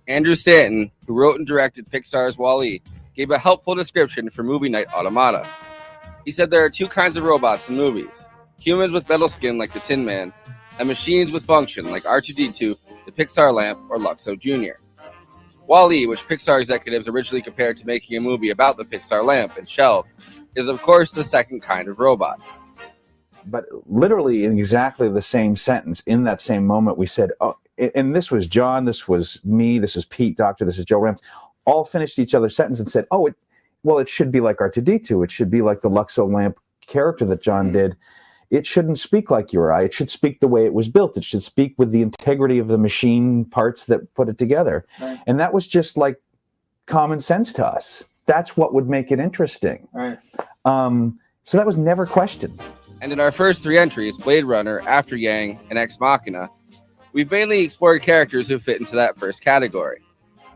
Andrew Stanton, who wrote and directed Pixar's Wall-E, gave a helpful description for Movie Night Automata. He said there are two kinds of robots in movies: humans with metal skin like the Tin Man, and machines with function like R2-D2, the Pixar lamp, or Luxo Jr. Wall-E, which Pixar executives originally compared to making a movie about the Pixar lamp and shelved, is of course the second kind of robot. But literally in exactly the same sentence, in that same moment, we said, oh, and this was John, this was me, this was Pete Doctor, this is Joe Rams, all finished each other's sentence and said, oh, it should be like R2-D2. It should be like the Luxo lamp character that John did. It shouldn't speak like you or I. It should speak the way it was built. It should speak with the integrity of the machine parts that put it together. Right. And that was just like common sense to us. That's what would make it interesting. Right. So that was never questioned. And in our first three entries, Blade Runner, After Yang, and Ex Machina, we've mainly explored characters who fit into that first category.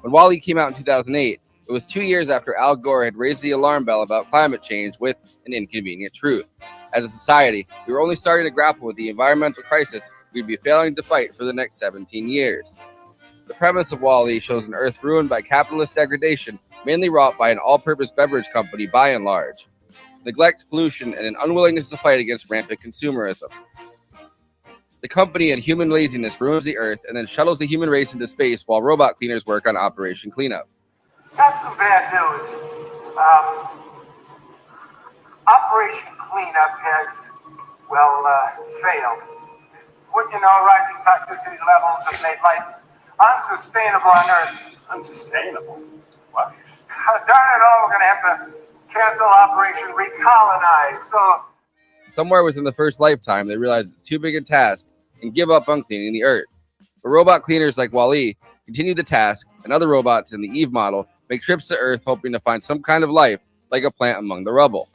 When Wall-E came out in 2008, it was 2 years after Al Gore had raised the alarm bell about climate change with An Inconvenient Truth. As a society, we were only starting to grapple with the environmental crisis we'd be failing to fight for the next 17 years. The premise of Wall-E shows an Earth ruined by capitalist degradation, mainly wrought by an all-purpose beverage company by and large. Neglect, pollution, and an unwillingness to fight against rampant consumerism. The company and human laziness ruins the Earth and then shuttles the human race into space while robot cleaners work on Operation Cleanup. Got some bad news. Operation Cleanup has, failed. Wouldn't you know, rising toxicity levels have made life unsustainable on Earth. Unsustainable? What? Darn it all, we're going to have to cancel Operation Recolonize. Somewhere within the first lifetime, they realize it's too big a task and give up on cleaning the Earth. But robot cleaners like Wall-E continue the task, and other robots in the Eve model make trips to Earth hoping to find some kind of life, like a plant among the rubble.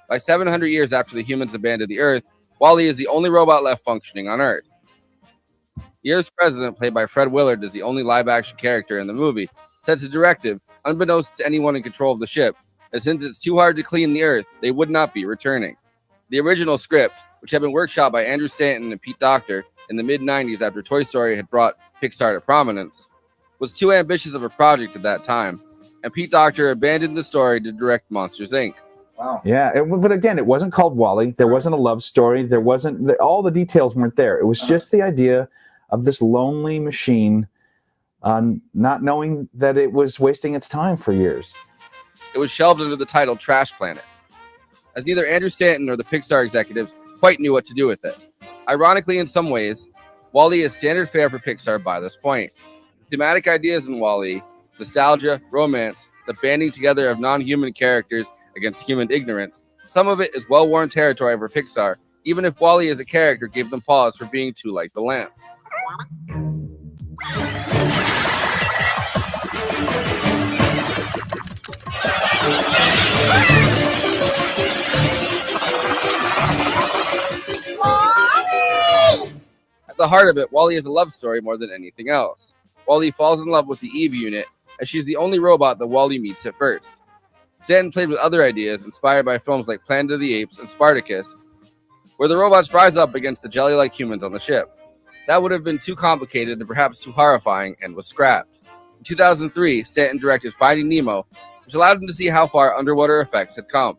By 700 years after the humans abandoned the Earth, Wall-E is the only robot left functioning on Earth. The Earth's president, played by Fred Willard, is the only live-action character in the movie, sets a directive, unbeknownst to anyone in control of the ship, that since it's too hard to clean the Earth, they would not be returning. The original script, which had been workshopped by Andrew Stanton and Pete Docter in the mid-90s after Toy Story had brought Pixar to prominence, was too ambitious of a project at that time, and Pete Docter abandoned the story to direct Monsters, Inc. Wow. Yeah, but again, it wasn't called Wall-E. There wasn't a love story. There wasn't all the details weren't there. It was just the idea of this lonely machine, not knowing that it was wasting its time for years. It was shelved under the title Trash Planet, as neither Andrew Stanton nor the Pixar executives quite knew what to do with it. Ironically, in some ways, Wall-E is standard fare for Pixar by this point. The thematic ideas in Wall-E, nostalgia, romance, the banding together of non-human characters against human ignorance, some of it is well-worn territory for Pixar, even if Wall-E as a character gave them pause for being too like the lamp. At the heart of it, Wall-E is a love story more than anything else. Wall-E falls in love with the Eve unit, as she's the only robot that Wall-E meets at first. Stanton played with other ideas inspired by films like Planet of the Apes and Spartacus, where the robots rise up against the jelly-like humans on the ship. That would have been too complicated and perhaps too horrifying, and was scrapped. In 2003, Stanton directed Finding Nemo, which allowed him to see how far underwater effects had come.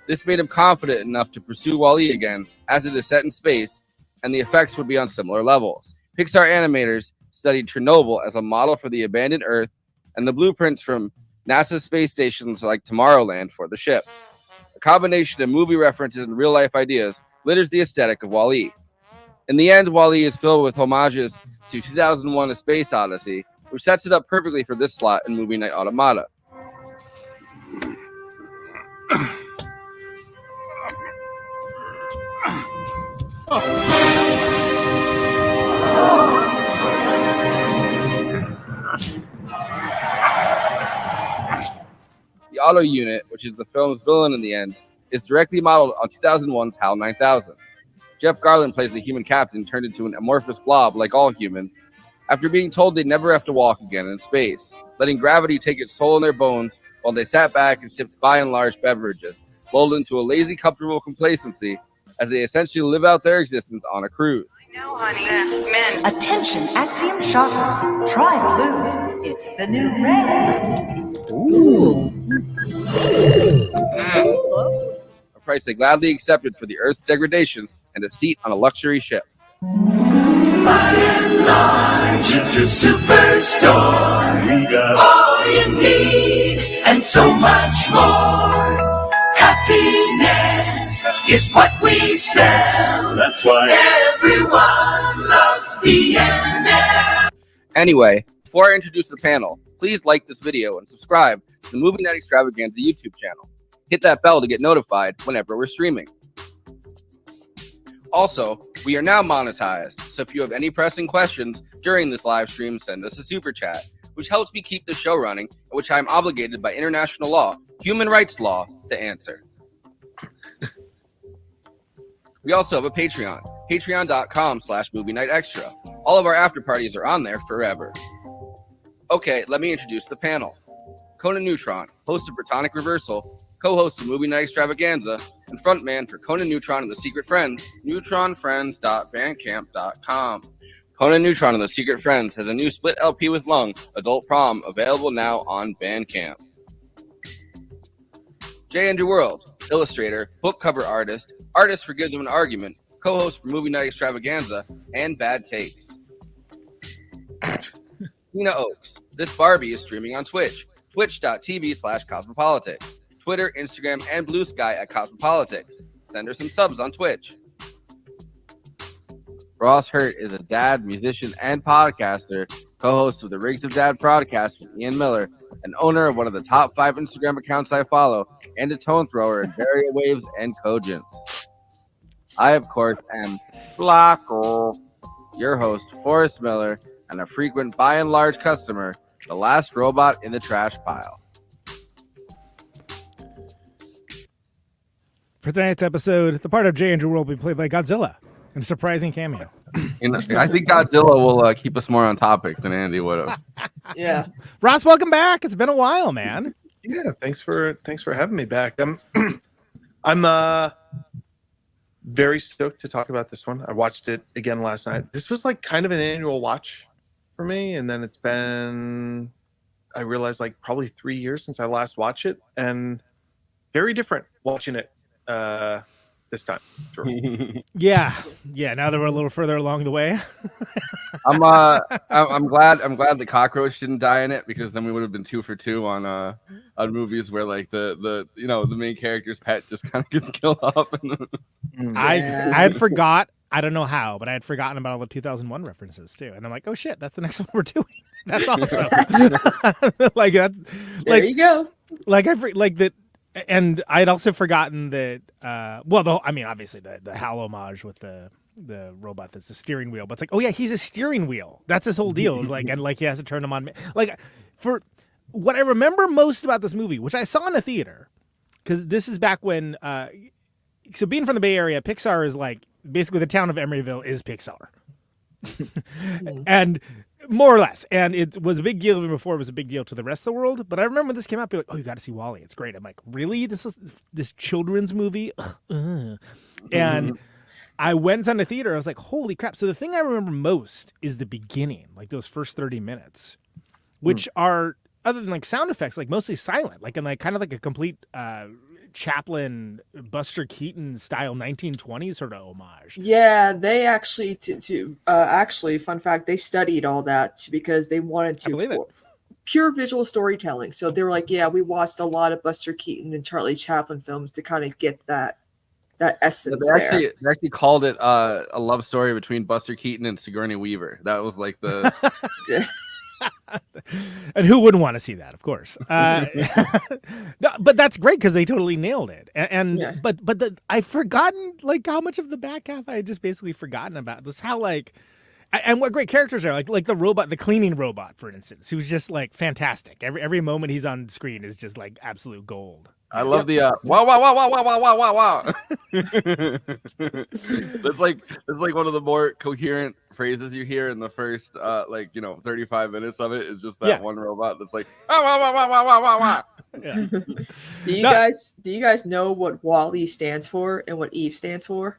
This made him confident enough to pursue Wall-E again, as it is set in space, and the effects would be on similar levels. Pixar animators studied Chernobyl as a model for the abandoned Earth, and the blueprints from NASA's space stations like Tomorrowland for the ship. A combination of movie references and real-life ideas glitters the aesthetic of Wall-E. In the end, Wall-E is filled with homages to 2001: A Space Odyssey, which sets it up perfectly for this slot in Movie Night Automata. The Auto Unit, which is the film's villain in the end, is directly modeled on 2001's HAL 9000. Jeff Garlin plays the human captain turned into an amorphous blob like all humans, after being told they'd never have to walk again in space, letting gravity take its toll on their bones while they sat back and sipped by and large beverages, lulled into a lazy, comfortable complacency as they essentially live out their existence on a cruise. No, honey. Men. Attention, Axiom shoppers. Try blue. It's the new red. A price they gladly accepted for the Earth's degradation and a seat on a luxury ship. By and large, it's your superstore. You got all you need and so much more. Happiness is what we sell. That's why everyone loves B&M. Anyway, before I introduce the panel, please like this video and subscribe to the Movie Night Extravaganza YouTube channel. Hit that bell to get notified whenever we're streaming. Also, we are now monetized, so if you have any pressing questions during this live stream, send us a super chat, which helps me keep the show running, and which I am obligated by international law, human rights law, to answer. We also have a Patreon, patreon.com/movie night extra. All of our after parties are on there forever. Okay, let me introduce the panel. Conan Neutron, host of Protonic Reversal, co-host of Movie Night Extravaganza, and frontman for Conan Neutron and the Secret Friends, neutronfriends.bandcamp.com. Conan Neutron and the Secret Friends has a new split LP with Lung Adult Prom available now on Bandcamp. J. Andrew World, illustrator, book cover artist, artist for Gives Them an Argument, co-host for Movie Night Extravaganza, and Bad Takes. Tina Oaks, this Barbie is streaming on Twitch, twitch.tv/cosmopolitics. Twitter, Instagram, and Blue Sky at Cosmopolitics. Send her some subs on Twitch. Ross Hurt is a dad, musician, and podcaster, co-host of the Rigs of Dad podcast with Ian Miller, and owner of one of the top 5 Instagram accounts I follow, and a tone thrower in Barrier Waves and Cogents. I, of course, am Blocker, your host, Forrest Miller, and a frequent by and large customer, the last robot in the trash pile. For tonight's episode, the part of J. Andrew World will be played by Godzilla in a surprising cameo. I think Godzilla will keep us more on topic than Andy would have. Yeah. Ross, welcome back. It's been a while, man. Yeah, thanks for having me back. I'm very stoked to talk about this one. I watched it again last night. This was like kind of an annual watch for me, and then it's been, I realized, like probably 3 years since I last watched it, and very different watching it this time. Sure. Yeah. Now that we're a little further along the way. I'm glad the cockroach didn't die in it, because then we would have been 2 for 2 on movies where like the main character's pet just kind of gets killed off. I had forgot. I don't know how, but I had forgotten about all the 2001 references too, and I'm like, oh shit, that's the next one we're doing. That's awesome. Like that. There you go. Like that. And I'd also forgotten that. Obviously the HAL homage with the robot that's the steering wheel, but it's like, oh yeah, he's a steering wheel. That's his whole deal. Is like, and like he has to turn them on. Like, for what I remember most about this movie, which I saw in a theater, because this is back when. So being from the Bay Area, Pixar is like basically the town of Emeryville is Pixar, and more or less. And it was a big deal even before it was a big deal to the rest of the world. But I remember when this came out, be like, oh, you got to see WALL-E. It's great. I'm like, really? This is this children's movie? And I went on the theater. I was like, holy crap. So the thing I remember most is the beginning, like those first 30 minutes, which are, other than like sound effects, like mostly silent, like, and like kind of like a complete Chaplin, Buster Keaton style 1920s sort of homage. Yeah, they actually actually, fun fact, they studied all that because they wanted to explore pure visual storytelling. So they were like, yeah, we watched a lot of Buster Keaton and Charlie Chaplin films to kind of get that essence. They actually called it a love story between Buster Keaton and Sigourney Weaver. That was like the. Yeah. And who wouldn't want to see that, of course. No, but that's great because they totally nailed it. I've forgotten like how much of the back half I had just basically forgotten about. This how like, and what great characters are like the robot, the cleaning robot, for instance, who's just like fantastic. Every moment he's on screen is just like absolute gold. I love the wow. That's like one of the more coherent phrases you hear in the first 35 minutes of it is just that one robot that's like wow. Yeah. Do you guys know what WALL-E stands for and what Eve stands for?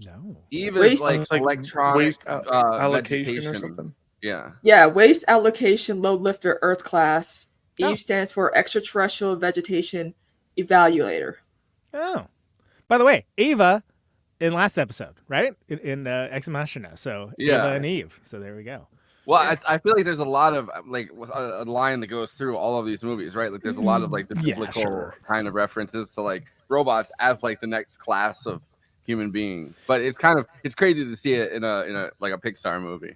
No. Eve Waste- is like It's like electronic waste allocation or vegetation. something. Yeah. Yeah, waste allocation, load lifter, Earth class. Oh. Eve stands for extraterrestrial vegetation evaluator. Oh. By the way, Ava in last episode, right? In Ex Machina. So Yeah. Ava and Eve. So there we go. Well, Yes. I feel like there's a lot of like a line that goes through all of these movies, right? Like there's a lot of like the Yeah, biblical sure. kind of references to like robots as like the next class of human beings. But it's crazy to see it in a like a Pixar movie.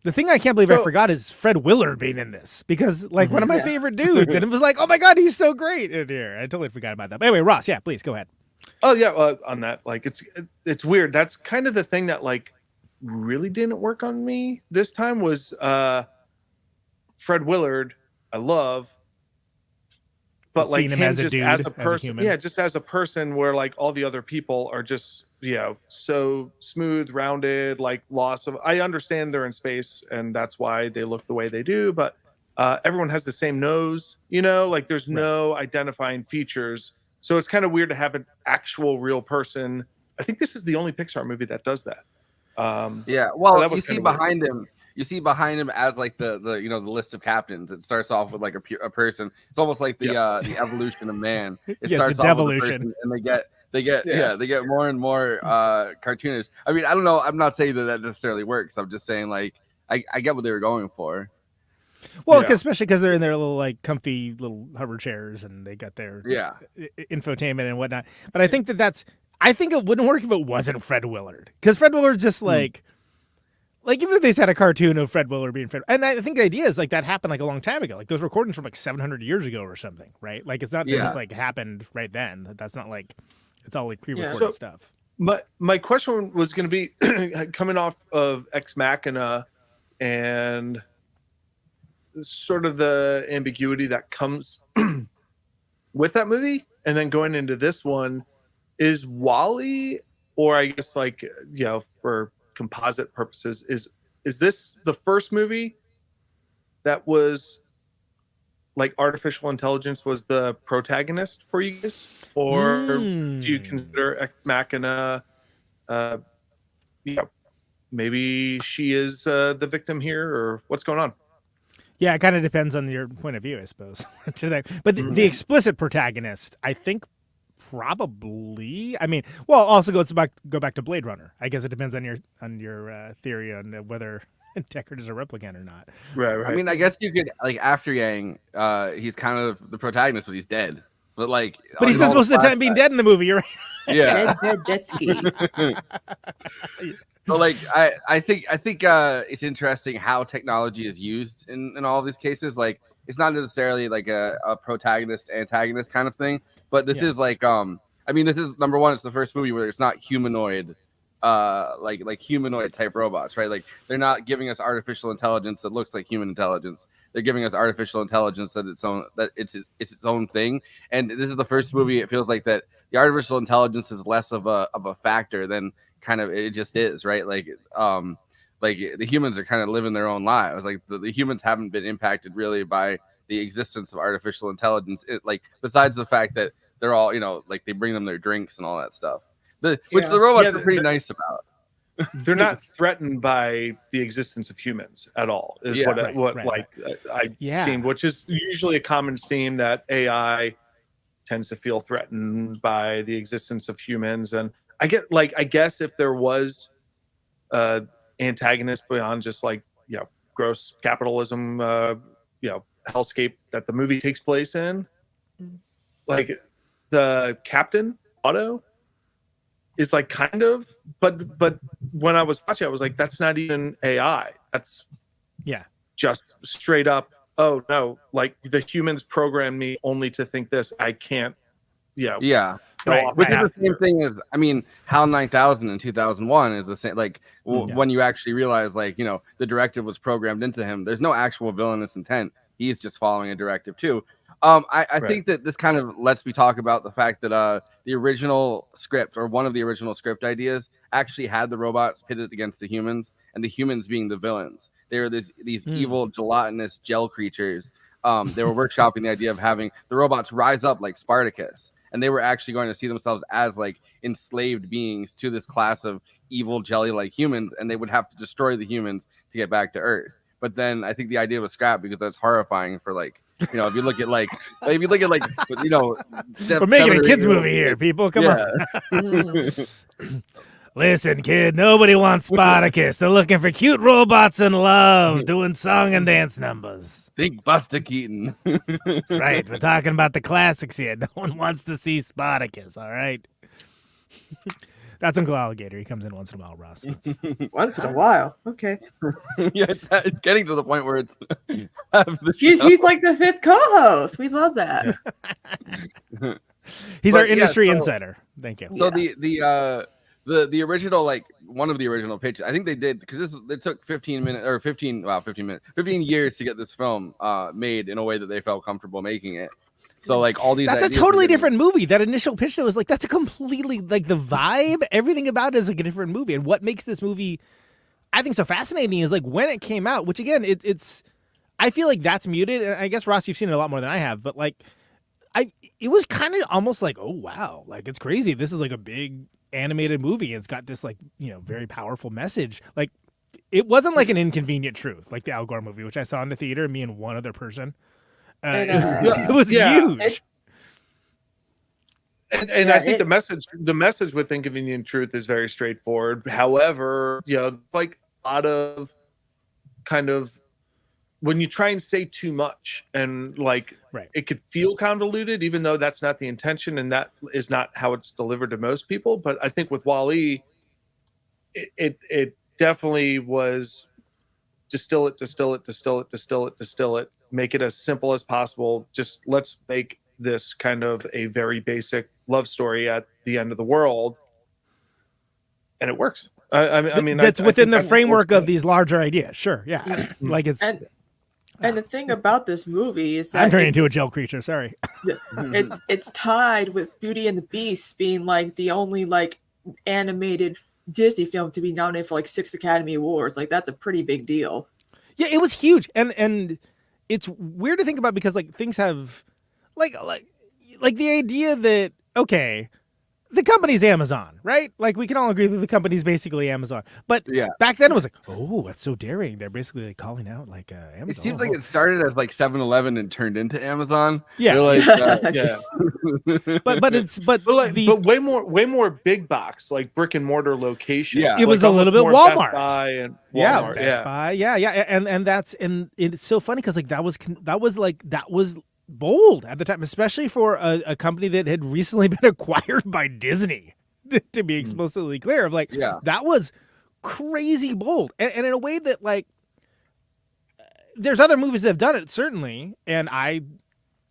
The thing I can't believe I forgot is Fred Willard being in this because like one of my favorite dudes, and it was like, oh my god, he's so great in here. I totally forgot about that. But anyway, Ross, yeah, please go ahead. Oh yeah, on that, like it's weird. That's kind of the thing that like really didn't work on me this time was Fred Willard. I love, but like seeing him as a just dude, as as a a person, human. yeah, just as a person, where like all the other people are just so smooth, rounded, like loss of. I understand they're in space and that's why they look the way they do, but everyone has the same nose, like there's no identifying features. So it's kind of weird to have an actual real person. I think this is the only Pixar movie that does that. Yeah, well, you see behind him. You see behind him as like the the list of captains. It starts off with like a person. It's almost like the evolution of man. It Yeah, starts it's off a with a devolution. person, and they get more and more cartoonish. I mean, I don't know. I'm not saying that necessarily works. I'm just saying like I get what they were going for. Well, especially because they're in their little like comfy little hover chairs and they got their infotainment and whatnot. But I think I think it wouldn't work if it wasn't Fred Willard, because Fred Willard's just like even if they had a cartoon of Fred Willard being Fred, and I think the idea is like that happened like a long time ago, like those recordings from like 700 years ago or something, right? Like it's not that it's like happened right then. That's not like it's all like pre-recorded stuff. My question was going to be coming off of Ex Machina and sort of the ambiguity that comes with that movie, and then going into this one, is WALL-E, or I guess like for composite purposes, is this the first movie that was like artificial intelligence was the protagonist for you guys, or do you consider Ex Machina maybe she is the victim here, or what's going on? Yeah, it kind of depends on your point of view, I suppose. But the explicit protagonist, I think, probably. I mean, well, also go back to Blade Runner. I guess it depends on your theory on whether Deckard is a replicant or not. Right. I mean, I guess you could like after Yang, he's kind of the protagonist, but he's dead. But like, but he spends most of the time being dead in the movie. You're right. Yeah. Deadsky. So like I think it's interesting how technology is used in all of these cases. Like it's not necessarily like a protagonist antagonist kind of thing, but this is like I mean, this is number one, it's the first movie where it's not humanoid like humanoid type robots, right? Like they're not giving us artificial intelligence that looks like human intelligence. They're giving us artificial intelligence that it's its own thing. And this is the first movie it feels like that the artificial intelligence is less of a factor than kind of it just is, right? Like the humans are kind of living their own lives. Like the humans haven't been impacted really by the existence of artificial intelligence. Like besides the fact that they're all like they bring them their drinks and all that stuff, which the robots are pretty nice about. They're not threatened by the existence of humans at all. Is I've seen, which is usually a common theme, that AI tends to feel threatened by the existence of humans. And I guess if there was antagonist beyond just like gross capitalism, hellscape that the movie takes place in, like the Captain Otto is like kind of, but when I was watching, I was like, that's not even AI. That's just straight up. Oh no, like the humans programmed me only to think this. I can't. Which is the same thing as, I mean, HAL 9000 in 2001 is the same. Like when you actually realize, like the directive was programmed into him. There's no actual villainous intent. He's just following a directive too. I think that this kind of lets me talk about the fact that the original script, or one of the original script ideas, actually had the robots pitted against the humans, and the humans being the villains. They were these evil gelatinous gel creatures. They were workshopping the idea of having the robots rise up like Spartacus, and they were actually going to see themselves as like enslaved beings to this class of evil jelly-like humans, and they would have to destroy the humans to get back to Earth. But then I think the idea was scrapped because that's horrifying for like, you know, if you look at like you know, we're making a kids movie here, people. Come on. Listen, kid, nobody wants Spartacus. They're looking for cute robots in love doing song and dance numbers. Think Buster Keaton. That's right. We're talking about the classics here. No one wants to see Spartacus, all right? That's Uncle Alligator. He comes in once in a while, Ross. Once in a while. Okay. Yeah, it's getting to the point where it's he's like the fifth co-host. We love that. He's our industry insider. Thank you. So the original, like one of the original pitches, I think they did, because it took 15 years to get this film made in a way that they felt comfortable making it. So like all these, that's a totally different movie. That initial pitch that was like, that's a completely, like, the vibe, everything about it is like a different movie. And what makes this movie, I think, so fascinating is like when it came out, which again, it's I feel like that's muted. And I guess, Ross, you've seen it a lot more than I have, but like it was kind of almost like, oh wow, like it's crazy. This is like a big animated movie. It's got this, like, you know, very powerful message. Like it wasn't like an Inconvenient Truth, like the Al Gore movie, which I saw in the theater, me and one other person. It was huge. And I think the message with Inconvenient Truth is very straightforward. However, you know, like a lot of kind of when you try and say too much and like it could feel convoluted, even though that's not the intention and that is not how it's delivered to most people. But I think with WALL-E, it definitely was distill it, make it as simple as possible. Just let's make this kind of a very basic love story at the end of the world, and it works. I mean, that's within the framework of these larger ideas. Sure, yeah, like it's. And the thing about this movie is that I'm turning into a gel creature. Sorry. It's tied with Beauty and the Beast being like the only like animated Disney film to be nominated for like 6 Academy Awards. Like that's a pretty big deal. Yeah, it was huge, and it's weird to think about because like things have like the idea that okay, the company's Amazon, right? Like we can all agree that the company's basically Amazon. But back then it was like, oh, that's so daring. They're basically like calling out like Amazon. It seems like it started as like 7-Eleven and turned into Amazon. Yeah, like, but way more big box, like brick and mortar location. Yeah, it was like a little bit Walmart. Best Buy and Walmart. Best Buy. Yeah, and it's so funny because like that was bold at the time, especially for a company that had recently been acquired by Disney, to be explicitly clear. Of like, that was crazy bold, and in a way that like, there's other movies that have done it certainly, and I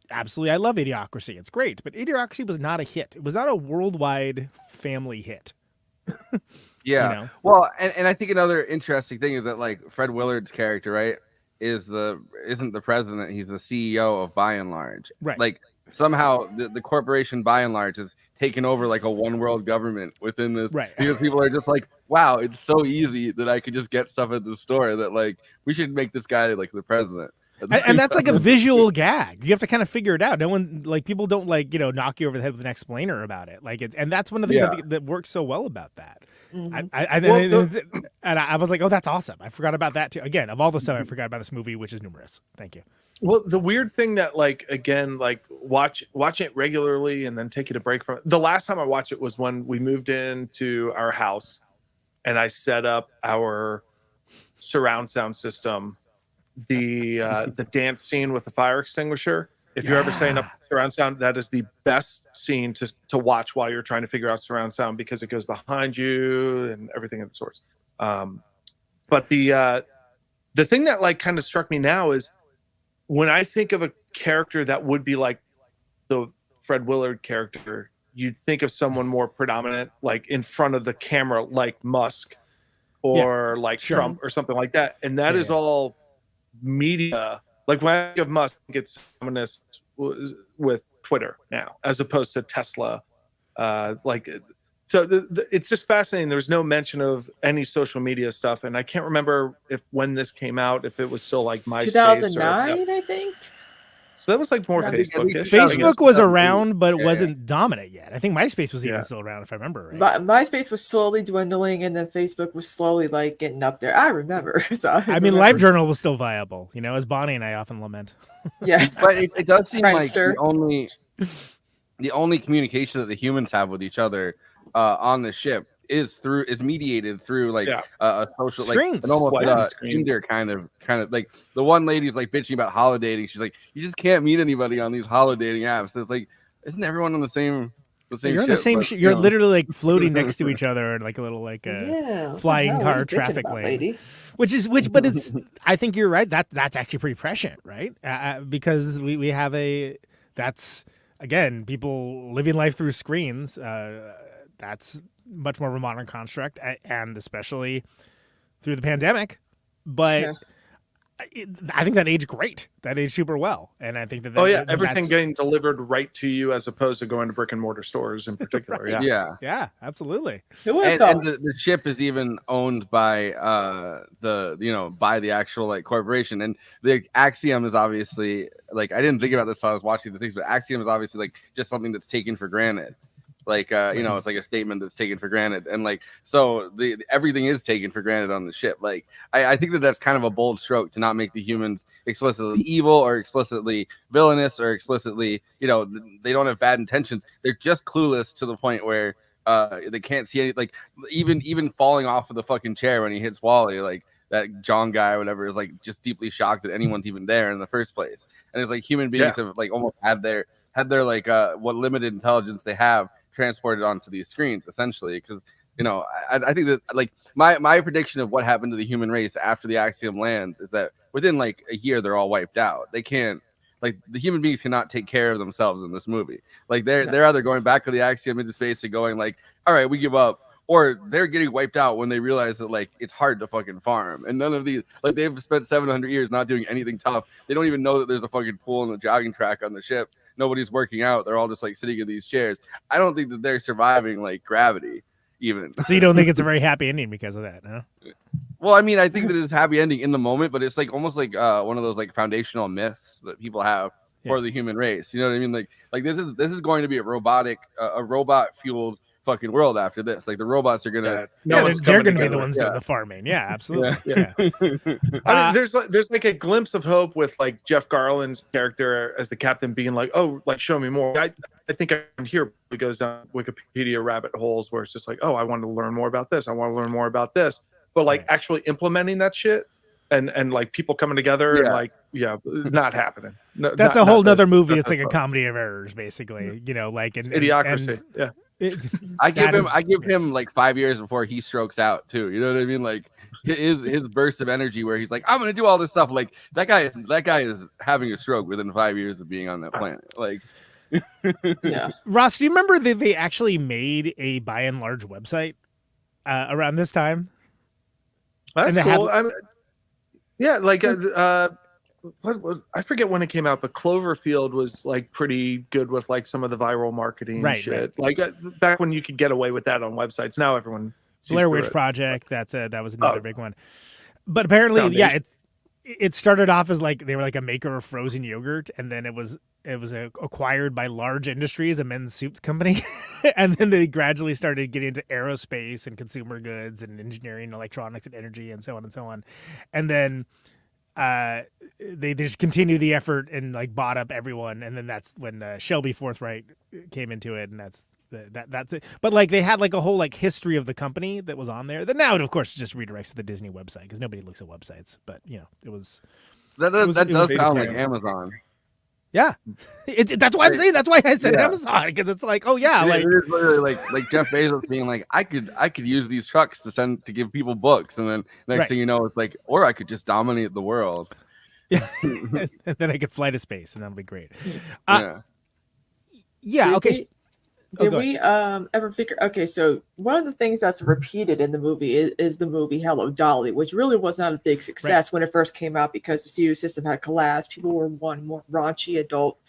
love Idiocracy. It's great, but Idiocracy was not a hit. It was not a worldwide family hit. Yeah. You know? Well, and I think another interesting thing is that like Fred Willard's character, right, isn't the president, he's the CEO of By and Large. Right. Like somehow the corporation By and Large has taken over like a one world government within this. Right. Because people are just like, wow, it's so easy that I could just get stuff at the store that like we should make this guy like the president. And that's like a visual gag. You have to kind of figure it out. No one, like, people don't like, knock you over the head with an explainer about it. Like and that's one of the things I think that works so well about that. And I was like, oh, that's awesome. I forgot about that too. Again, of all the stuff I forgot about this movie, which is numerous. Thank you. Well, the weird thing that like, again, like watch it regularly and then taking a break from it. The last time I watched it was when we moved into our house and I set up our surround sound system, the dance scene with the fire extinguisher. If you're ever setting up surround sound, that is the best scene to watch while you're trying to figure out surround sound because it goes behind you and everything of the sorts. But the thing that like kind of struck me now is when I think of a character that would be like the Fred Willard character, you'd think of someone more predominant, like in front of the camera, like Musk or like Trump or something like that. And that is all media. Like when I think of Musk, it's feminist with Twitter now, as opposed to Tesla. It's just fascinating. There's no mention of any social media stuff, and I can't remember when this came out, if it was still like MySpace. 2009, I think. So that was like more I think- Facebook-ish. Facebook was around, but it Yeah. wasn't dominant yet. I think MySpace was even Yeah. still around, if I remember right. But MySpace was slowly dwindling, and then Facebook was slowly like getting up there. I remember. So I mean, LiveJournal was still viable, as Bonnie and I often lament. Yeah. But it does seem like Friendster. the only communication that the humans have with each other on the ship is mediated through like a social Screens. like an almost Sweating screen. Tinder kind of like the one lady's like bitching about holidating. She's like, you just can't meet anybody on these holidating apps. It's like, isn't everyone on the same You're on the same ship. You're literally like floating next to each other in like a little like flying car traffic lane. Lady? But it's. I think you're right. That's actually pretty prescient, right? Because we have that's again people living life through screens. That's much more of a modern construct, and especially through the pandemic. But I think that aged great. That aged super well, and I think that. Everything getting delivered right to you as opposed to going to brick and mortar stores in particular. Yeah, yeah, absolutely. And the ship is even owned by by the actual like corporation, and the Axiom is obviously like I didn't think about this while I was watching the things, but Axiom is obviously like just something that's taken for granted. Like it's like a statement that's taken for granted, and like so everything is taken for granted on the ship. Like I think that's kind of a bold stroke to not make the humans explicitly evil or explicitly villainous or explicitly they don't have bad intentions. They're just clueless to the point where they can't see any, like even falling off of the fucking chair when he hits Wally, like that John guy or whatever is like just deeply shocked that anyone's even there in the first place. And it's like human beings have like almost had their like what limited intelligence they have transported onto these screens essentially, because I think that like my prediction of what happened to the human race after the Axiom lands is that within like a year they're all wiped out. They can't, like, the human beings cannot take care of themselves in this movie. Like they're either going back to the Axiom into space and going like, all right, we give up, or they're getting wiped out when they realize that like it's hard to fucking farm, and none of these, like, they've spent 700 years not doing anything tough. They don't even know that there's a fucking pool and a jogging track on the ship. Nobody's working out. They're all just like sitting in these chairs. I don't think that they're surviving like gravity even. So you don't think it's a very happy ending because of that, huh? Well, I mean, I think that it's a happy ending in the moment, but it's like almost like one of those like foundational myths that people have for the human race. You know what I mean? Like this is going to be a robot fueled fucking world after this. Like the robots are gonna they're gonna be the ones doing the farming. Yeah, absolutely. I mean, there's like a glimpse of hope with like Jeff Garland's character as the captain being like, oh, like show me more. I think I'm here. It goes down Wikipedia rabbit holes where it's just like, oh, I want to learn more about this. I want to learn more about this. But like actually implementing that shit and like people coming together and like not happening. No, that's a whole nother movie. It's like a comedy of errors, basically. Like Idiocracy. I give him like 5 years before he strokes out too. You know what I mean? Like his burst of energy where he's like, I'm gonna do all this stuff. Like that guy is having a stroke within 5 years of being on that planet. Like, Ross, do you remember that they actually made a by and large website around this time? That's cool. What I forget when it came out, but Cloverfield was like pretty good with like some of the viral marketing shit. Right. Like back when you could get away with that on websites. Now everyone Blair Witch Project. That was another big one. But apparently, it started off as like they were like a maker of frozen yogurt, and then it was acquired by Large Industries, a men's suits company, and then they gradually started getting into aerospace and consumer goods and engineering, electronics and energy, and so on and so on, and then. They just continue the effort and like bought up everyone, and then that's when Shelby Forthright came into it, and that's it. But like they had like a whole like history of the company that was on there. That now it of course just redirects to the Disney website because nobody looks at websites. But it was that does sound like Amazon. Yeah, that's why I'm saying. That's why I said Amazon, because it's like, oh yeah, it is literally like Jeff Bezos being like, I could use these trucks to give people books, and then next thing you know, it's like, or I could just dominate the world. Yeah, and then I could fly to space, and that'll be great. Okay. Did we ever figure? Okay, so one of the things that's repeated in the movie is the movie Hello Dolly, which really was not a big success when it first came out because the studio system had collapsed. People were wanting more raunchy adult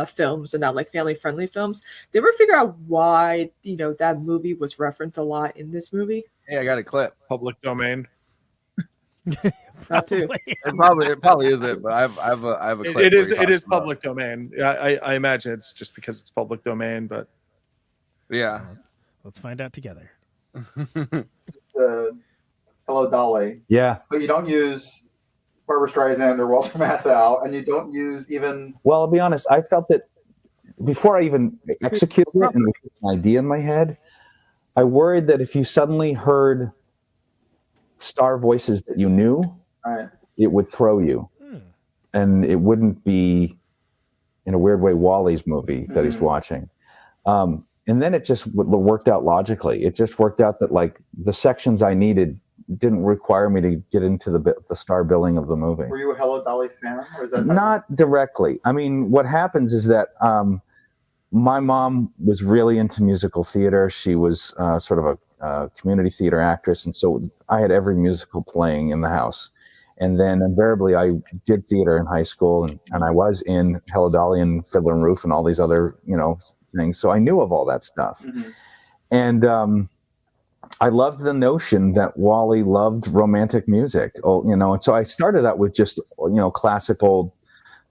films and not like family friendly films. Did we ever figure out why that movie was referenced a lot in this movie? Hey, I got a clip. Public domain. That too. It probably isn't, but I have a clip It where is he talks about public domain. I imagine it's just because it's public domain, but Yeah. Let's find out together. Hello Dolly. Yeah. But you don't use Barbara Streisand or Walter Matthau, and you don't use even. Well, I'll be honest. I felt that before I even executed it and put an idea in my head, I worried that if you suddenly heard star voices that you knew, Right. it would throw you, and it wouldn't be, in a weird way, Wally's movie that he's watching. And then it just worked out logically. It just worked out that like the sections I needed didn't require me to get into the star billing of the movie. Were you a Hello Dolly fan, or is that Not directly? I mean, what happens is that my mom was really into musical theater. She was sort of a community theater actress, and so I had every musical playing in the house. And then invariably, I did theater in high school, and I was in Hello Dolly and Fiddler and Roof and all these other things. So I knew of all that stuff, and I loved the notion that Wally loved romantic music. And so I started out with just classic old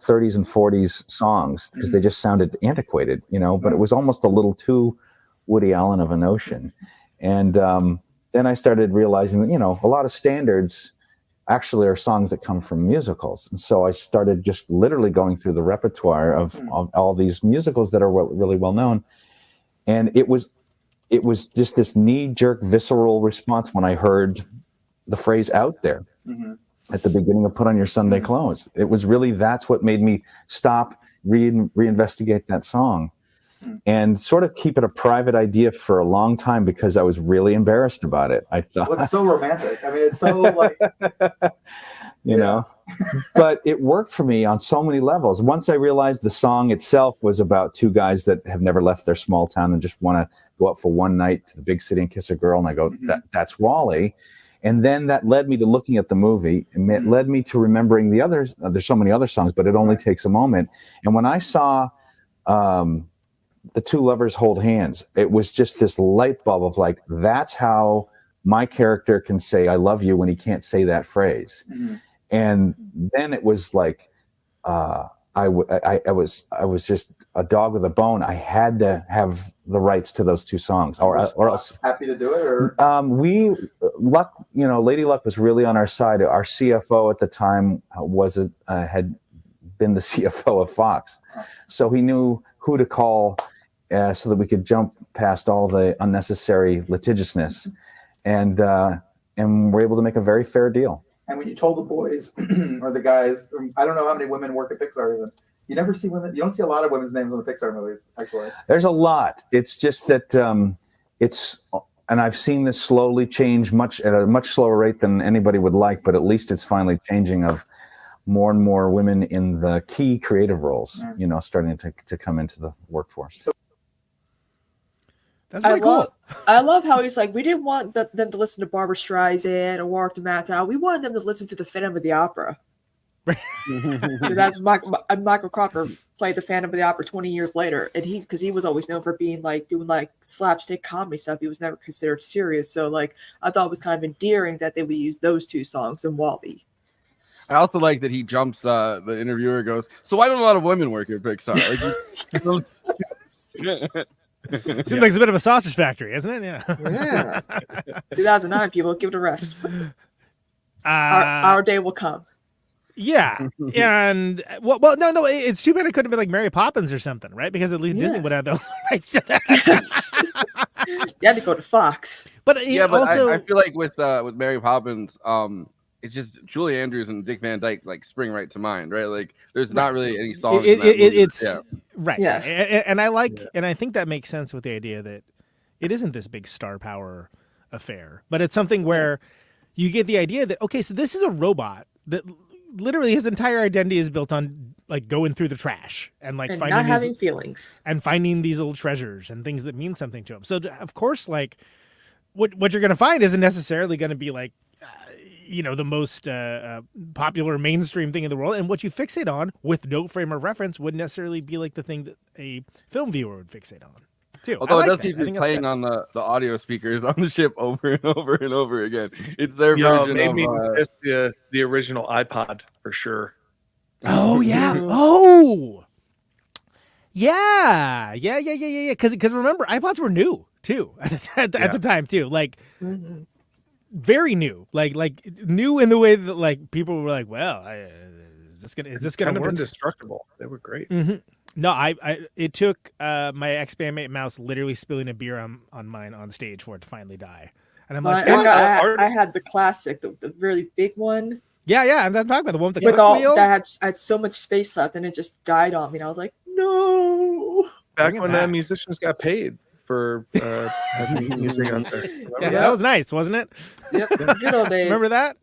30s and 40s songs because they just sounded antiquated, but it was almost a little too Woody Allen of a notion. And then I started realizing that, a lot of standards actually are songs that come from musicals. And so I started just literally going through the repertoire of all these musicals that are really well known. And it was just this knee-jerk visceral response when I heard the phrase "out there" at the beginning of Put On Your Sunday Clothes. It was really, that's what made me stop, reinvestigate that song, and sort of keep it a private idea for a long time because I was really embarrassed about it. I thought, Well, it's so romantic. I mean, it's so like, but it worked for me on so many levels. Once I realized the song itself was about two guys that have never left their small town and just want to go up for one night to the big city and kiss a girl, and I go, that's Wally. And then that led me to looking at the movie, and it led me to remembering the others. There's so many other songs, but it only takes a moment. And when I saw the two lovers hold hands, it was just this light bulb of like, that's how my character can say I love you when he can't say that phrase. And then it was like I was just a dog with a bone. I had to have the rights to those two songs, or else. Happy to do it, or Lady Luck was really on our side. Our CFO at the time had been the CFO of Fox, so he knew who to call so that we could jump past all the unnecessary litigiousness, and we're able to make a very fair deal. And when you told the boys or the guys, I don't know how many women work at Pixar even. You never see women. You don't see a lot of women's names in the Pixar movies, actually. There's a lot. It's just that and I've seen this slowly change at a much slower rate than anybody would like, but at least it's finally changing of more and more women in the key creative roles, starting to come into the workforce. That's pretty cool. I love how he's like, we didn't want them to listen to Barbara Streisand or Walter Matthau. We wanted them to listen to the Phantom of the Opera. Because that's Michael Crawford played the Phantom of the Opera 20 years later, and because he was always known for being like doing like slapstick comedy stuff. He was never considered serious. So like I thought it was kind of endearing that they would use those two songs in Wally. I also like that he jumps. The interviewer goes, "So why don't a lot of women work at Pixar?" Seems like it's a bit of a sausage factory, isn't it? Yeah. 2009, people, give it a rest. Our day will come. Yeah, and no, it's too bad it couldn't have been like Mary Poppins or something, right? Because at least Disney would have those rights to that. You had to go to Fox, but also I feel like with Mary Poppins, it's just Julie Andrews and Dick Van Dyke like spring right to mind, right? Like there's not really any songs. It's right, yeah, and I like, and I think that makes sense with the idea that it isn't this big star power affair, but it's something where you get the idea that okay, so this is a robot that literally his entire identity is built on like going through the trash and like finding not having feelings and finding these little treasures and things that mean something to him. So of course, like what you're going to find isn't necessarily going to be like, the most popular mainstream thing in the world. And what you fixate on with no frame of reference wouldn't necessarily be like the thing that a film viewer would fixate on. too. Although it does that. keep I think that's playing good. on the audio speakers on the ship over and over and over again. It's their Yo, version made of me miss the original iPod for sure. Oh yeah. Oh. Yeah. Because remember, iPods were new too at the time too. Like very new. Like new in the way that like people were like, well, is this gonna Kind of work? indestructible. They were great. No, it took my ex-bandmate Mouse literally spilling a beer on mine on stage for it to finally die. And I'm like, what? I had the classic, the really big one. Yeah, I'm talking about the one with the With click all wheel. that had so much space left, and it just died on me. And I was like, no. Back when musicians got paid for having music out there. Yeah, that was nice, wasn't it? Yep, good old days. Remember that?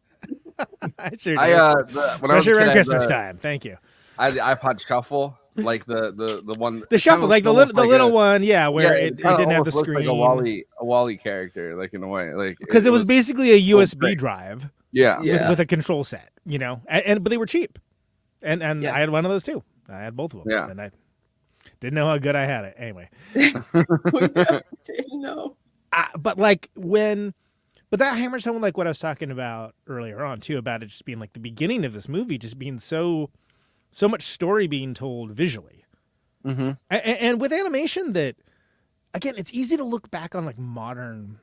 I sure do. when I was Especially a around kid, Christmas time. Thank you. I had the iPod Shuffle, like the one. The shuffle, like the little one, where it kinda didn't have the almost looked screen. like a Wally character, like in a way, like because it was basically a USB drive. Yeah. With a control set, you know, but they were cheap, and I had one of those too. I had both of them. Yeah. And I didn't know how good I had it. Anyway, didn't know. But that hammers home like what I was talking about earlier on too, about it just being like the beginning of this movie, just being so much story being told visually, and with animation that, again, it's easy to look back on like modern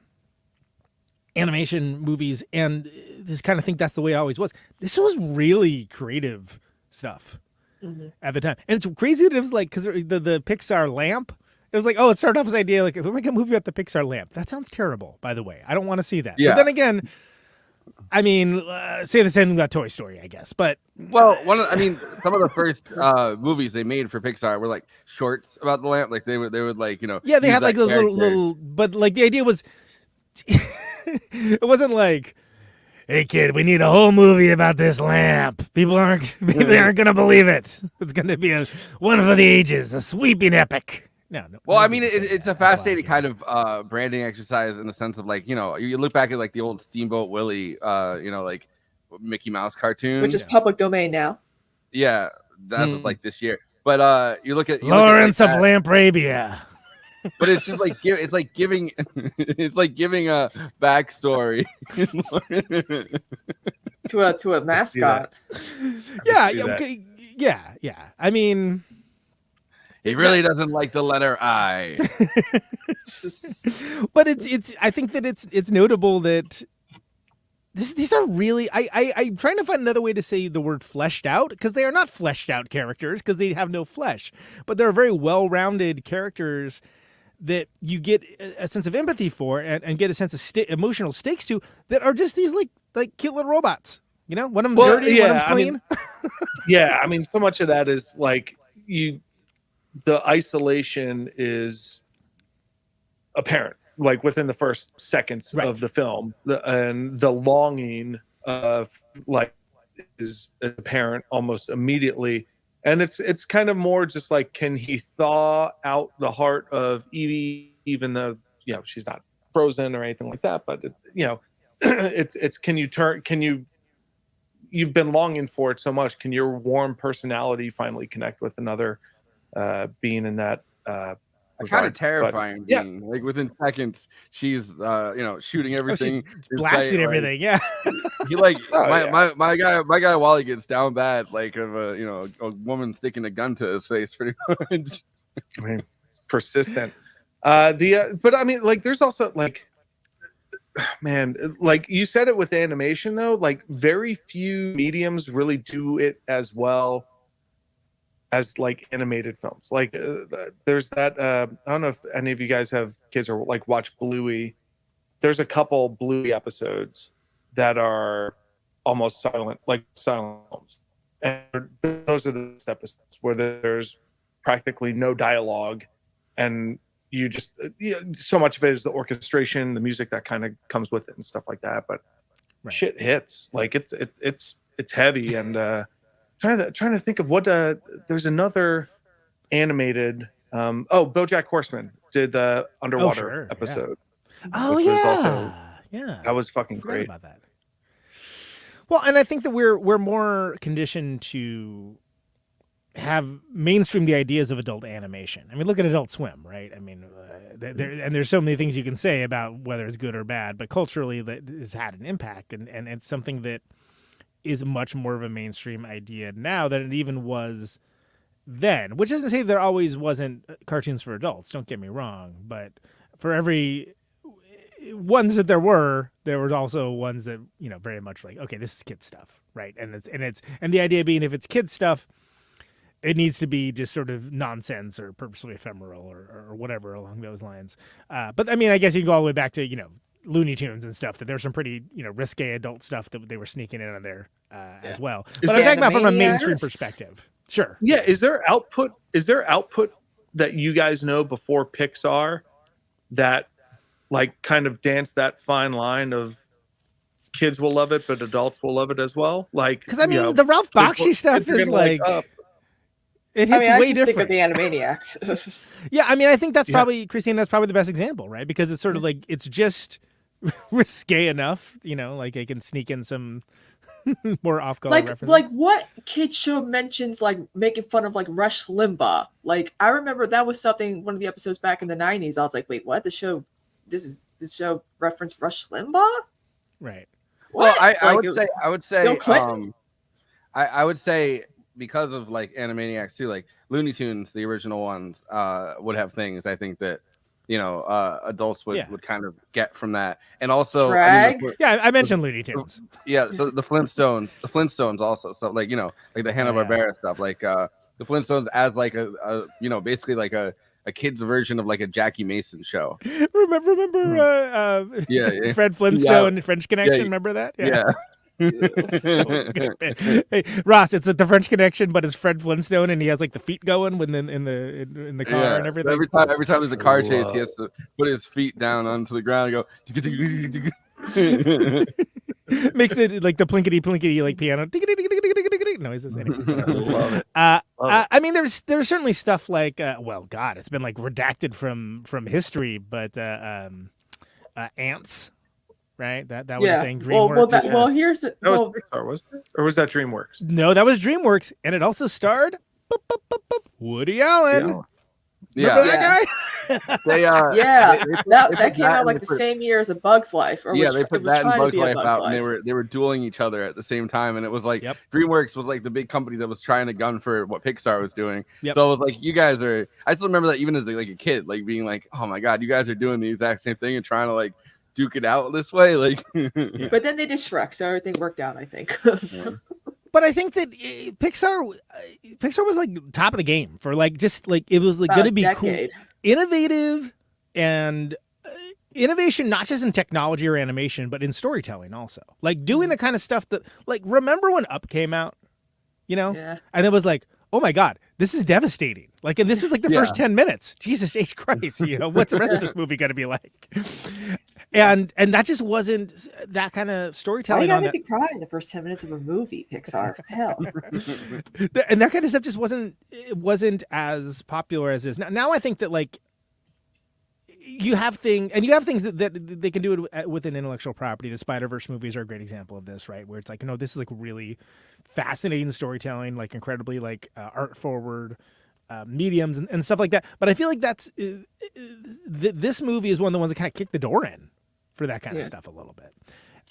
animation movies and just kind of think that's the way it always was. This was really creative stuff at the time, and it's crazy that it was like because the Pixar lamp. It was like, oh, it started off as an idea like, we'll make a movie about the Pixar lamp. That sounds terrible, by the way. I don't want to see that. Yeah. But then again, I mean, say the same thing about Toy Story, I guess. But well, some of the first movies they made for Pixar were like shorts about the lamp. Like they would like, you know. yeah, they use had like that those character. little, but like the idea was, it wasn't like, hey kid, we need a whole movie about this lamp. People aren't gonna believe it. It's gonna be one for the ages, a sweeping epic. No. Well, I mean, it's a fascinating kind of branding exercise in the sense of like, you know, you look back at like the old Steamboat Willie, you know, like Mickey Mouse cartoon, Which is public domain now. Yeah, that's like this year. But you look at Lawrence of Lamprabia. But it's just like it's like giving a backstory to a mascot. Yeah. I mean, he really doesn't like the letter I. But it's I think that it's notable that these are really I'm trying to find another way to say the word fleshed out, because they are not fleshed out characters because they have no flesh, but they're very well-rounded characters that you get a sense of empathy for and get a sense of emotional stakes to, that are just these like cute little robots. You know, one of them's dirty, one of them's clean. I mean, so much of that is like the isolation is apparent, like within the first seconds of the film, and the longing of like is apparent almost immediately. And it's kind of more just like, can he thaw out the heart of Evie, even though, you know, she's not frozen or anything like that, but you've been longing for it so much. Can your warm personality finally connect with another being in that kind of terrifying being. Like within seconds she's shooting everything, blasting everything. He like my guy Wally gets down bad, like of a woman sticking a gun to his face pretty much. I mean, persistent. But I mean, like there's also like, man, like you said it with animation though, like very few mediums really do it as well as like animated films. Like there's that I don't know if any of you guys have kids or like watch Bluey. There's a couple Bluey episodes that are almost silent films, and those are the episodes where there's practically no dialogue, and you just so much of it is the orchestration, the music that kind of comes with it and stuff like that. But shit hits, like it's heavy. And trying to think of what there's another animated BoJack Horseman did the underwater episode. That was fucking great. About that. Well, and I think that we're more conditioned to have mainstream the ideas of adult animation. I mean, look at Adult Swim, right? I mean, there's so many things you can say about whether it's good or bad, but culturally that has had an impact, and it's something that is much more of a mainstream idea now than it even was then. Which doesn't say there always wasn't cartoons for adults. Don't get me wrong, but for every ones that there were also ones that, you know, very much like, okay, this is kid stuff, right? And the idea being, if it's kid stuff, it needs to be just sort of nonsense or purposely ephemeral or whatever along those lines. But I mean, I guess you can go all the way back to, you know, Looney Tunes and stuff, that there's some pretty, you know, risque adult stuff that they were sneaking in on there as well. But I'm talking about from a mainstream perspective. Sure. Yeah. Is there output that you guys know before Pixar that like kind of dance that fine line of kids will love it, but adults will love it as well? Like, because I mean, the Ralph Bakshi stuff is like, it hits way different. Think of the Animaniacs. Yeah, I mean, I think that's probably, Kristina, that's probably the best example, right? Because it's sort of like, it's just risque enough, you know, like they can sneak in some more off-color references. Like what kid show mentions like making fun of like Rush Limbaugh? Like I remember that was something, one of the episodes back in the 90s. I was like, wait, what? This show referenced Rush Limbaugh? Right. What? Well, I would say because of like Animaniacs too, like Looney Tunes, the original ones, would have things I think that, you know, adults would kind of get from that. And also, Drag? I mentioned Looney Tunes. Yeah, so the Flintstones also. So like, you know, like the Hanna-Barbera stuff, like the Flintstones as like a you know, basically like a kid's version of like a Jackie Mason show. Remember Fred Flintstone, French Connection, remember that? Yeah. Hey, Ross, it's the French Connection, but it's Fred Flintstone, and he has like the feet going when in the car and everything. Every time there's a car chase, he has to put his feet down onto the ground and go. Makes it like the plinkety plinkety like piano noises. Anyway, I mean, there's certainly stuff like well, God, it's been like redacted from history, but Ants. Right, that was a thing. DreamWorks. Here's that was Pixar, wasn't it? Or was that DreamWorks? No, that was DreamWorks, and it also starred Woody Allen. Remember that guy? That came out like the same year as A Bug's Life. They put that and Bug's Life out, and they were dueling each other at the same time, and it was like DreamWorks was like the big company that was trying to gun for what Pixar was doing. So it was like, you guys are. I still remember that even as like a kid, like being like, oh my God, you guys are doing the exact same thing and trying to like duke it out this way, like. But then they did Shrek, so everything worked out, I think. But I think that Pixar was like top of the game for like, just like, it was like going to be cool, innovative, and innovation not just in technology or animation, but in storytelling also. Like doing the kind of stuff that, like, remember when Up came out, you know, and it was like, oh my God, this is devastating. Like, and this is like the first 10 minutes. Jesus H. Christ, you know, what's the rest of this movie going to be like? And that just wasn't that kind of storytelling. Why you gotta make me cry in the first 10 minutes of a movie, Pixar? Hell. And that kind of stuff just wasn't as popular as is. Now I think that, like, you have things that they can do it with an intellectual property. The Spider-Verse movies are a great example of this, right? Where it's like, this is like really fascinating storytelling, like incredibly like art forward mediums and stuff like that. But I feel like that's this movie is one of the ones that kind of kicked the door in for that kind of stuff a little bit.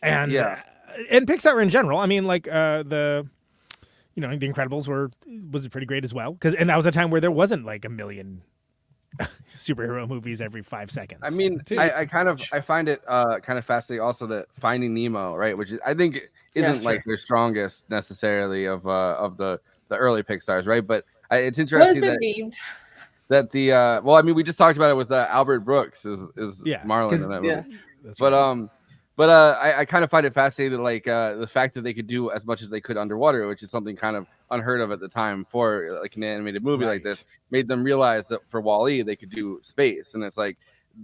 And and Pixar in general. I mean, like the Incredibles was pretty great as well, and that was a time where there wasn't like a million superhero movies every 5 seconds. I mean, I find it kind of fascinating also that Finding Nemo, right, which is, I think isn't like their strongest necessarily of the early Pixars, right? But it's interesting that the well, I mean, we just talked about it with Albert Brooks is Marlin in that movie. But I kind of find it fascinating, like the fact that they could do as much as they could underwater, which is something kind of unheard of at the time for like an animated movie like this. Made them realize that for Wall-E they could do space, and it's like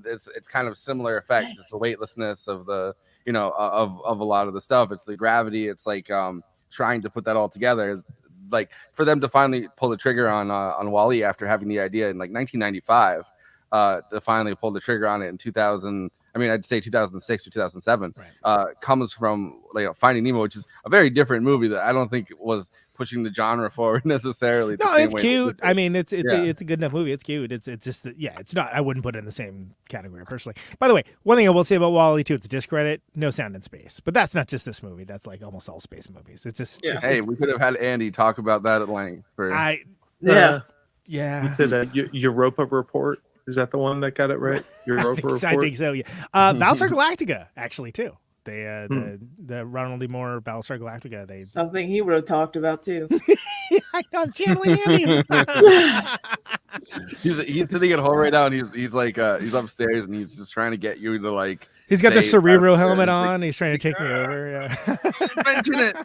it's kind of similar effects. It's the weightlessness of the of a lot of the stuff. It's the gravity. It's like trying to put that all together. Like for them to finally pull the trigger on Wall-E after having the idea in like 1995, to finally pull the trigger on it in 2000. I mean, I'd say 2006 or 2007, Right. comes from like Finding Nemo, which is a very different movie that I don't think was pushing the genre forward necessarily. No, it's cute. I mean, it's Yeah. it's a good enough movie. It's cute. It's just that, yeah, it's not. I wouldn't put it in the same category personally. By the way, one thing I will say about WALL-E too, it's a discredit. No sound in space, but that's not just this movie. That's like almost all space movies. It's just Hey, we could have had Andy talk about that at length. Yeah. What's it? Europa Report. Is that the one that got it right? Europa Report. I think so. Yeah. Battlestar Galactica actually too. They the Ronald D. Moore Battlestar Galactica. They something he would have talked about too. I know, I'm channeling Andy. He's sitting at home right now, and he's like he's upstairs, and he's just trying to get you to like. He's got the say Cerebro Battlestar, helmet and on. He's trying to take me over. Yeah. Mention it.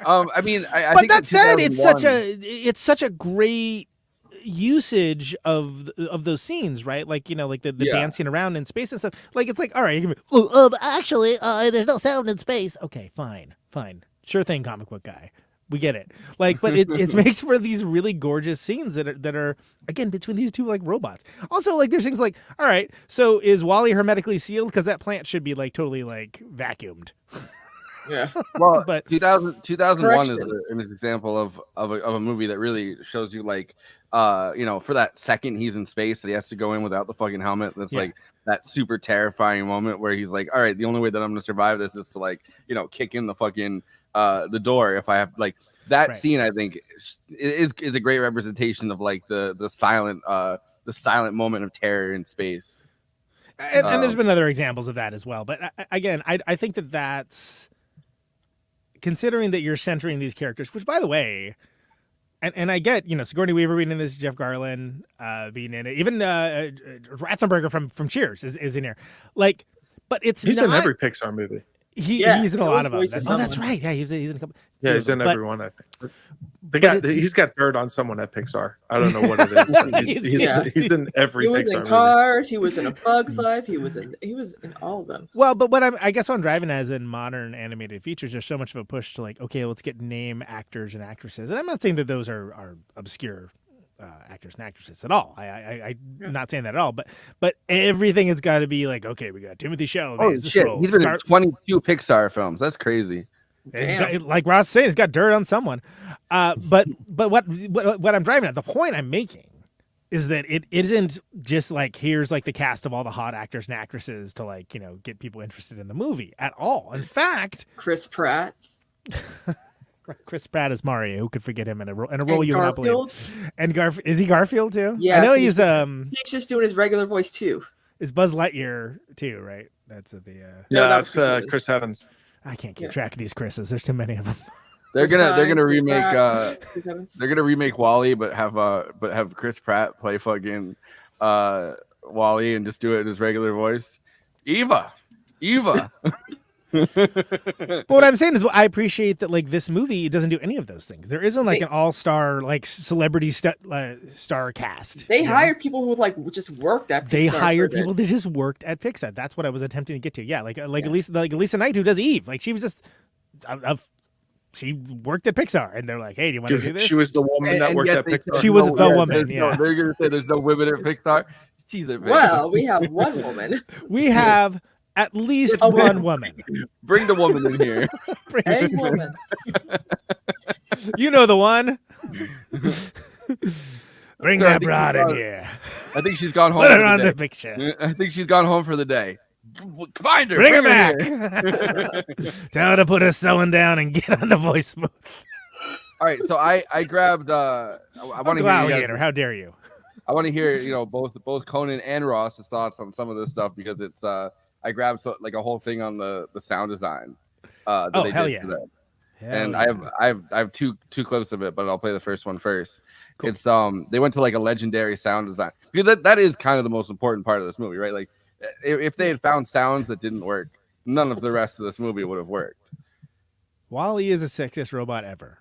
I mean, I but think that said, it's 2001 such a great usage of those scenes, right? Like, you know, like the dancing around in space and stuff. Like, it's like, all right, you can be, actually, there's no sound in space. Okay, fine, sure thing, comic book guy. We get it. Like, but it makes for these really gorgeous scenes that are again between these two like robots. Also, like there's things like, all right, so is WALL-E hermetically sealed? Because that plant should be like totally like vacuumed. Yeah. Well, but 2001 is an example of a movie that really shows you like you know, for that second he's in space that he has to go in without the fucking helmet. That's like that super terrifying moment where he's like, all right, the only way that I'm gonna survive this is to like, you know, kick in the fucking the door if I have like that scene. I think is a great representation of like the silent moment of terror in space. And there's been other examples of that as well. But again, I think that's considering that you're centering these characters, which by the way, and I get, you know, Sigourney Weaver being in this, Jeff Garlin being in it, even Ratzenberger from Cheers is in here. Like, but he's in every Pixar movie. He's in a lot of them. Oh, that's right. Yeah, he's in a couple. Yeah, he's in every one, I think. He's got dirt on someone at Pixar. I don't know what it is. But he's in every Pixar movie. He was in Cars. He was in A Bug's Life. He was in all of them. Well, but I guess what I'm driving as in modern animated features, there's so much of a push to like, okay, let's get name actors and actresses. And I'm not saying that those are obscure actors and actresses at all. I'm not saying that at all. But everything has got to be like, okay, we got Timothy Chalamet. Oh shit, he's been in 22 Pixar films. That's crazy. Like Ross is saying, it's got dirt on someone. But what I'm driving at, the point I'm making is that it isn't just like, here's like the cast of all the hot actors and actresses to like, you know, get people interested in the movie at all. In fact, Chris Pratt. Chris Pratt is Mario. Who could forget him in a role you would not believe? And is he Garfield too? Yeah, I know he's just doing his regular voice too. Is Buzz Lightyear too? Right? That's that's Chris Evans. I can't keep track of these Chris's. There's too many of them. They're gonna remake WALL-E, but have Chris Pratt play fucking WALL-E and just do it in his regular voice. Eva. But what I'm saying is, I appreciate that like this movie doesn't do any of those things. There isn't like an all-star like celebrity star cast. They hired people who like just worked at Pixar. They hired people that just worked at Pixar. That's what I was attempting to get to. Yeah, like Elisa Knight, who does Eve. Like she was just she worked at Pixar, and they're like, hey, do you want to do this? She was the woman that worked at Pixar. She was the woman. Yeah, they're gonna say there's no women at Pixar. Well, we have one woman. We have at least one woman. Bring the woman in here. A woman. You know the one. Bring that broad in here. I think she's gone home. Put her on the picture. I think she's gone home for the day. Find her. Bring her back. Tell her to put her sewing down and get on the voice booth. All right, so I grabbed. I want to hear. How dare you? I want to hear, you know, both Conan and Ross's thoughts on some of this stuff, because it's I grabbed like a whole thing on the sound design. Hell yeah! And I have two clips of it, but I'll play the first one first. Cool. It's they went to like a legendary sound design, because that is kind of the most important part of this movie, right? Like if they had found sounds that didn't work, none of the rest of this movie would have worked. WALL-E is the sexiest robot ever.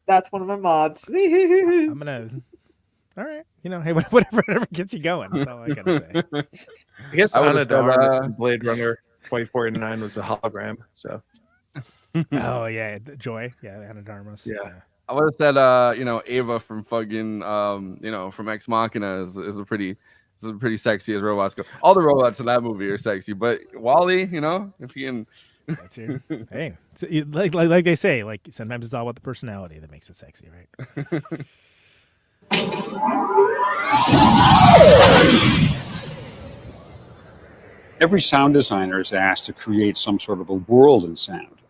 That's one of my mods. I'm gonna. All right, you know, hey, whatever gets you going. That's all I gotta say. I guess Ana de Armas in Blade Runner 2049 was a hologram. So. Oh yeah, Joy. Yeah, Ana de Armas. Yeah. I would have said, you know, Ava from fucking, you know, from Ex Machina is a pretty It's pretty sexy as robots go. All the robots in that movie are sexy, but Wall-E, you know, if he can. Hey, like they say, like sometimes it's all about the personality that makes it sexy, right? Every sound designer is asked to create some sort of a world in sound.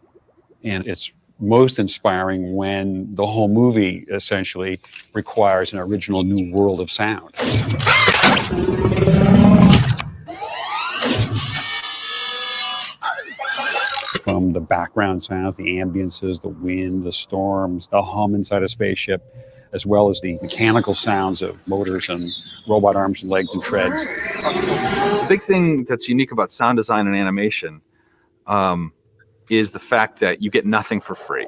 And it's most inspiring when the whole movie essentially requires an original new world of sound. From the background sounds, the ambiences, the wind, the storms, the hum inside a spaceship, as well as the mechanical sounds of motors and robot arms and legs and treads. The big thing that's unique about sound design and animation is the fact that you get nothing for free.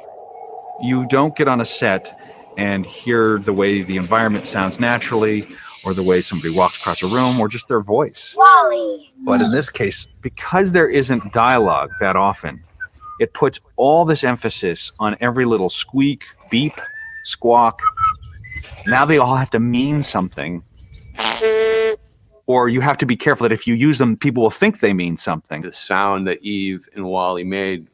You don't get on a set and hear the way the environment sounds naturally, or the way somebody walks across a room, or just their voice. Wall-E. But in this case, because there isn't dialogue that often, it puts all this emphasis on every little squeak, beep, squawk. Now they all have to mean something. Or you have to be careful that if you use them, people will think they mean something. The sound that Eve and Wall-E made,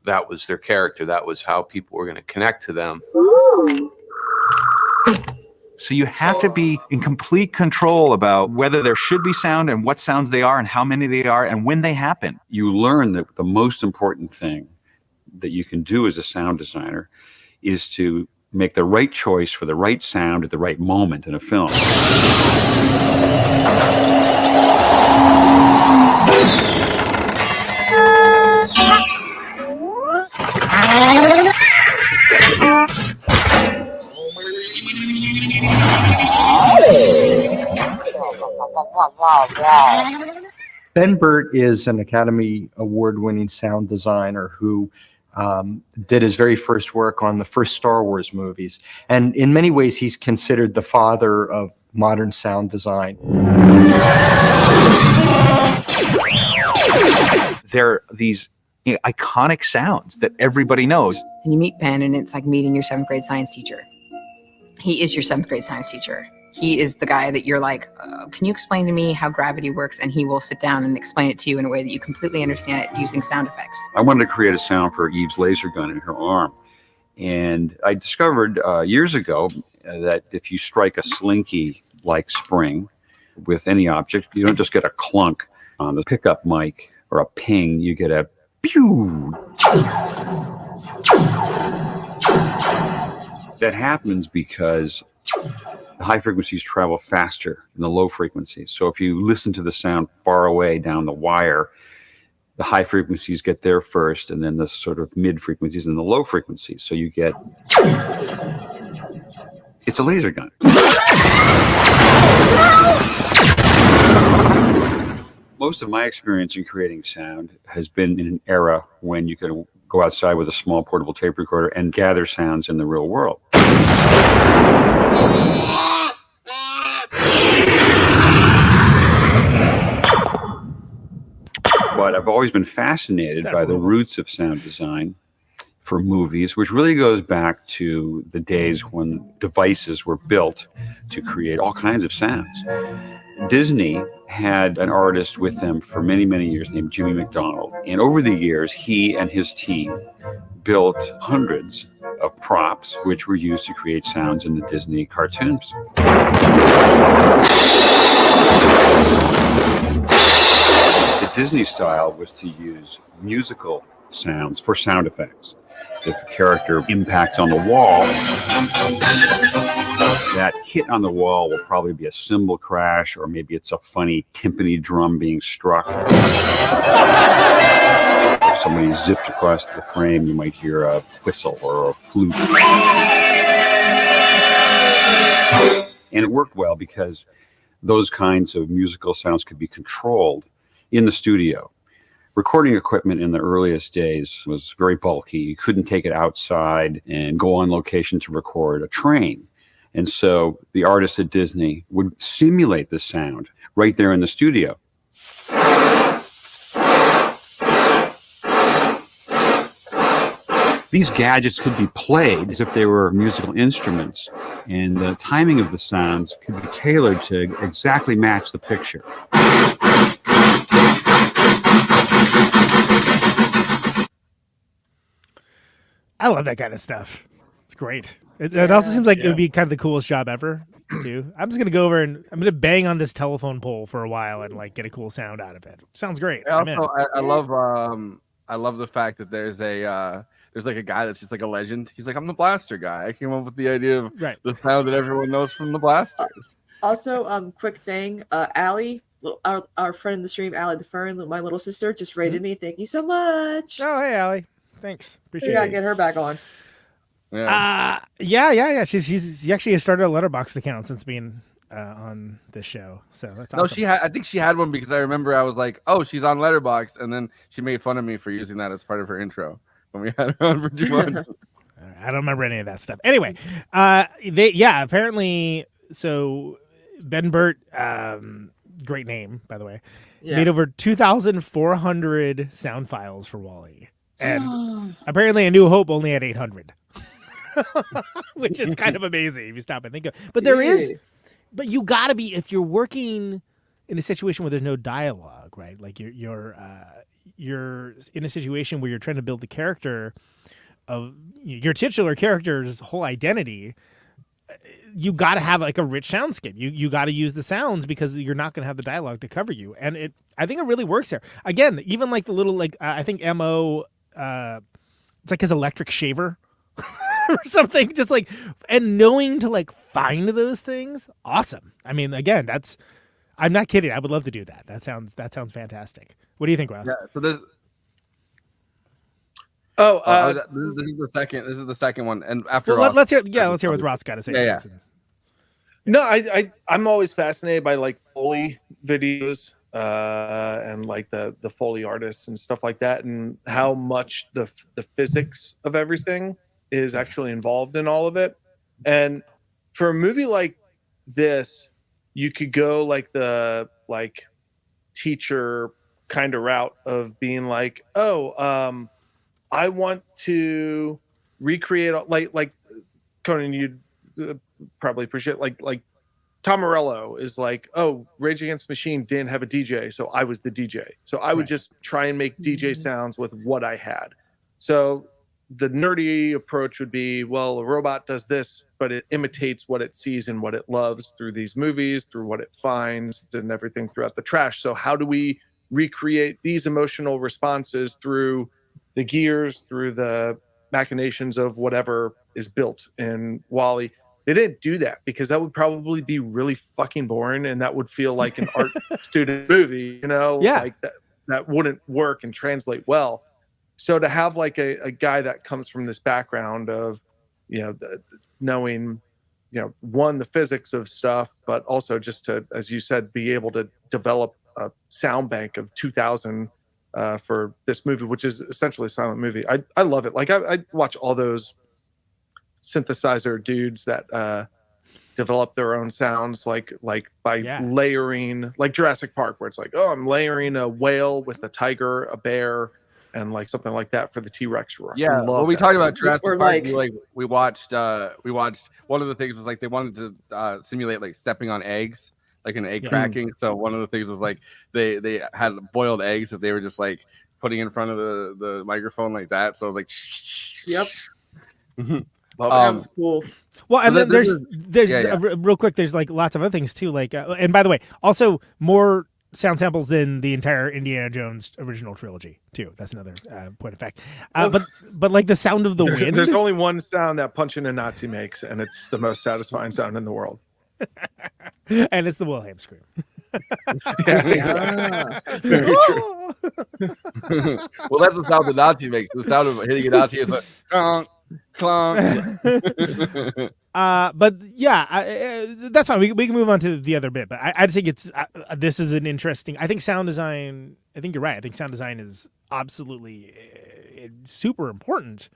that was their character. That was how people were going to connect to them. Ooh. So you have to be in complete control about whether there should be sound and what sounds they are and how many they are and when they happen. You learn that the most important thing that you can do as a sound designer is to make the right choice for the right sound at the right moment in a film. Ben Burtt is an Academy Award-winning sound designer who did his very first work on the first Star Wars movies. And in many ways, he's considered the father of modern sound design. They're these iconic sounds that everybody knows. And you meet Ben, and it's like meeting your 7th grade science teacher. He is your 7th grade science teacher. He is the guy that you're like, can you explain to me how gravity works? And he will sit down and explain it to you in a way that you completely understand it using sound effects. I wanted to create a sound for Eve's laser gun in her arm. And I discovered years ago that if you strike a slinky-like spring with any object, you don't just get a clunk on the pickup mic or a ping, you get a pew. That happens because the high frequencies travel faster than the low frequencies. So if you listen to the sound far away down the wire, the high frequencies get there first, and then the sort of mid frequencies and the low frequencies. So you get, it's a laser gun. Most of my experience in creating sound has been in an era when you could go outside with a small portable tape recorder and gather sounds in the real world. But I've always been fascinated by the roots of sound design for movies, which really goes back to the days when devices were built to create all kinds of sounds. Disney had an artist with them for many, many years named Jimmy McDonald. And over the years, he and his team built hundreds of props which were used to create sounds in the Disney cartoons. The Disney style was to use musical sounds for sound effects. If a character impacts on the wall, that hit on the wall will probably be a cymbal crash, or maybe it's a funny timpani drum being struck. If somebody zipped across the frame, you might hear a whistle or a flute. And it worked well because those kinds of musical sounds could be controlled in the studio. Recording equipment in the earliest days was very bulky. You couldn't take it outside and go on location to record a train. And so the artists at Disney would simulate the sound right there in the studio. these gadgets could be played as if they were musical instruments, and the timing of the sounds could be tailored to exactly match the picture. I love that kind of stuff. It's great. It also seems like it would be kind of the coolest job ever, too. I'm just gonna go over and I'm gonna bang on this telephone pole for a while and like get a cool sound out of it. Sounds great. I love the fact that there's like a guy that's just like a legend. He's like, I'm the blaster guy. I came up with the idea of the sound that everyone knows from the blasters. Also, quick thing, Allie, our friend in the stream, Allie the Fern, my little sister, just rated me. Thank you so much. Oh, hey, Allie. Thanks. Appreciate it. We gotta get her back on. Yeah. She actually has started a Letterboxd account since being on this show. So that's awesome. No, I think she had one because I remember I was like, oh, she's on Letterboxd, and then she made fun of me for using that as part of her intro when we had her on for 2 months. I don't remember any of that stuff. Anyway, apparently, so Ben Burt, great name, by the way, made over 2,400 sound files for WALL-E. And apparently A New Hope only had 800, which is kind of amazing if you stop and think of it. But but you got to be, if you're working in a situation where there's no dialogue, right? Like you're in a situation where you're trying to build the character of your titular character's whole identity. You got to have like a rich soundscape. You got to use the sounds because you're not going to have the dialogue to cover you. And I think it really works there. Again, even like the little, I think MO, it's like his electric shaver or something, just like, and knowing to like find those things. Awesome. I mean, again, I'm not kidding. I would love to do that. That sounds fantastic. What do you think, Ross? Yeah. So there's. This is the second one, and after let's hear what Ross got to say. Yeah. No, I'm always fascinated by like Foley videos and like the Foley artists and stuff like that, and how much the physics of everything is actually involved in all of it. And for a movie like this, you could go like the teacher kind of route of being like, I want to recreate like Conan, you'd probably appreciate like Tom Morello is like, Rage Against the Machine didn't have a DJ, so I was the DJ. So I would just try and make DJ sounds with what I had. So the nerdy approach would be, well, a robot does this, but it imitates what it sees and what it loves through these movies, through what it finds and everything throughout the trash. So how do we recreate these emotional responses through the gears, through the machinations of whatever is built in WALL-E? They didn't do that because that would probably be really fucking boring, and that would feel like an art student movie, like that wouldn't work and translate well. So to have like a guy that comes from this background of, knowing, one, the physics of stuff, but also just to, as you said, be able to develop a sound bank of 2,000 for this movie, which is essentially a silent movie. I love it. Like I watch all those synthesizer dudes that develop their own sounds, like by layering, like Jurassic Park, where it's like, I'm layering a whale with a tiger, a bear, and like something like that for the T-Rex roar. Yeah, well, we talked about Jurassic Park. We watched one of the things was like they wanted to simulate like stepping on eggs, like an egg cracking. So one of the things was like they had boiled eggs that they were just like putting in front of the microphone like that. So I was like, yep. That was cool. Well, and then there's real quick, there's like lots of other things too. Like, and by the way, also more sound samples than the entire Indiana Jones original trilogy too. That's another point of fact. But like the sound of the wind. There's only one sound that Punching a Nazi makes, and it's the most satisfying sound in the world. And it's the Wilhelm scream. Very true. Well, that's the sound the Nazi makes. The sound of hitting a Nazi is like clunk, clunk. But yeah, that's fine. We can move on to the other bit. But I just think it's this is an interesting. I think sound design. I think you're right. I think sound design is absolutely super important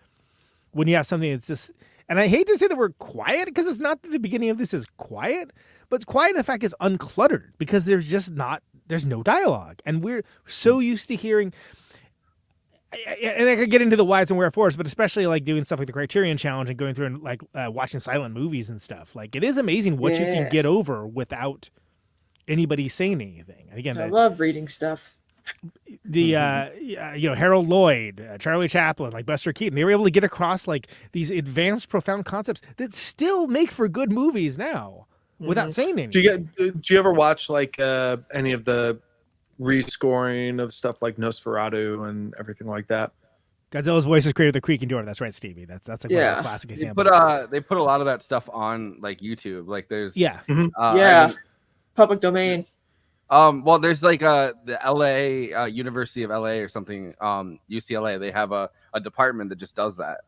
when you have something that's just. And I hate to say the word quiet because it's not that the beginning of this is quiet, but it's quiet in the fact it's uncluttered because there's no dialogue. And we're so used to hearing, and I could get into the whys and wherefores, but especially like doing stuff like the Criterion Challenge and going through and like watching silent movies and stuff. Like it is amazing what you can get over without anybody saying anything. And again, I love reading stuff. The Harold Lloyd, Charlie Chaplin, like Buster Keaton, they were able to get across like these advanced, profound concepts that still make for good movies now without saying anything. Do you ever watch like any of the rescoring of stuff like Nosferatu and everything like that? Godzilla's voice is created with a creaking door. That's right, Stevie. That's like one of the classic examples. They put a lot of that stuff on like YouTube. Like there's public domain. Well, there's like the LA University of LA or something, UCLA. They have a department that just does that.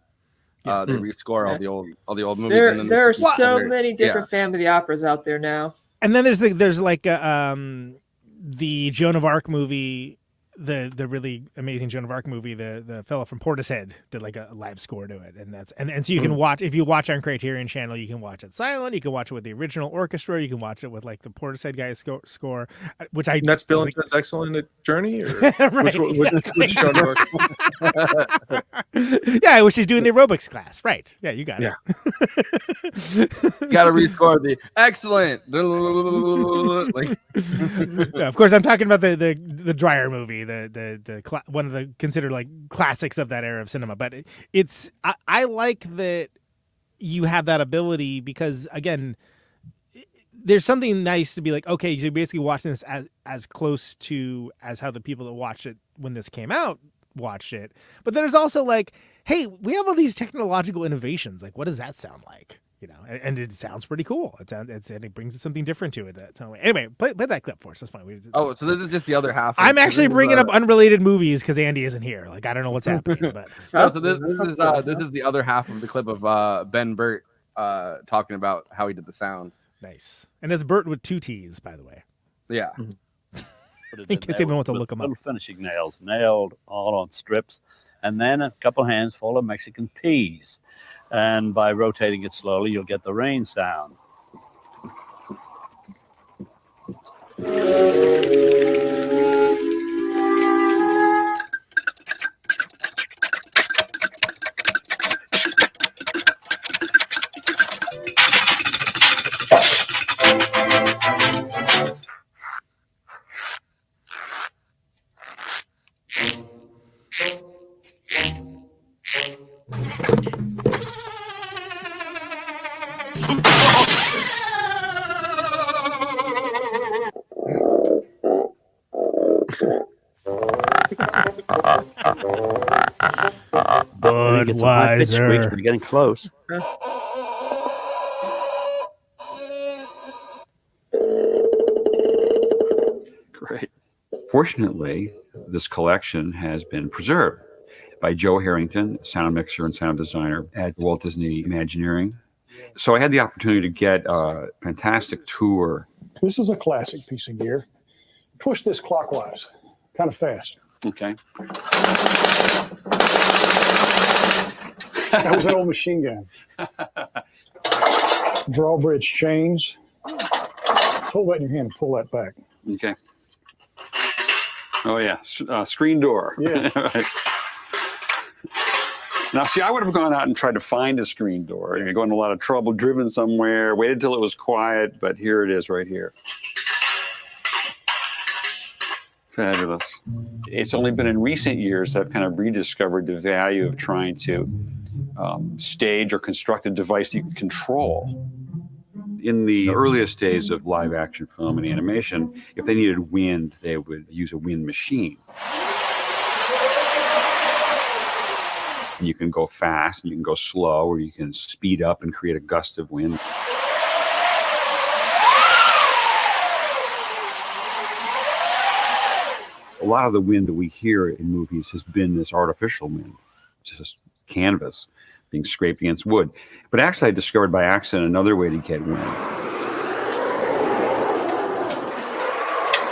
They rescore all the old movies. There are so many different family operas out there now. And then there's like the Joan of Arc movie, the really amazing Joan of Arc movie. The fellow from Portishead did like a live score to it, and so you can watch, if you watch on Criterion Channel, you can watch it silent, you can watch it with the original orchestra, you can watch it with like the Portishead guy's score, which that's Bill and Ted's Excellent Journey, or right, which Joan of Arc? Yeah, which is doing the aerobics class, right? Yeah, you got it. You got to rescore the excellent. Yeah, of course, I'm talking about the Dreyer movie, the one of the considered like classics of that era of cinema. But I like that you have that ability because again, there's something nice to be like, okay, you're basically watching this as close to as how the people that watched it when this came out watched it. But there's also like, hey, we have all these technological innovations. Like, what does that sound like? You know, and it sounds pretty cool. It brings something different to it. So anyway, play that clip for us. That's fine. So this is just the other half. I'm actually bringing up unrelated movies because Andy isn't here. Like, I don't know what's happening. But so this is the other half of the clip of Ben Burt talking about how he did the sounds. Nice. And it's Burt with 2 T's, by the way. Yeah. In case anyone wants to look them up. Little finishing nails, nailed all on strips, and then a couple handfuls of Mexican peas. And by rotating it slowly, you'll get the rain sound. Budweiser. We're getting close. Great. Fortunately, this collection has been preserved by Joe Harrington, sound mixer and sound designer at Walt Disney Imagineering. So I had the opportunity to get a fantastic tour. This is a classic piece of gear. Twist this clockwise, kind of fast. Okay. That was an old machine gun. Drawbridge chains. Hold that in your hand and pull that back. Okay. Oh, yeah. Screen door. Yeah. Right. Now, see, I would have gone out and tried to find a screen door. You're going to a lot of trouble, driven somewhere, waited till it was quiet, but here it is right here. Fabulous. It's only been in recent years that I've kind of rediscovered the value of trying to stage or construct a device you can control. In the earliest days of live action film and animation, if they needed wind, they would use a wind machine. You can go fast, and you can go slow, or you can speed up and create a gust of wind. A lot of the wind that we hear in movies has been this artificial wind, just canvas being scraped against wood. But actually, I discovered by accident another way to get wind.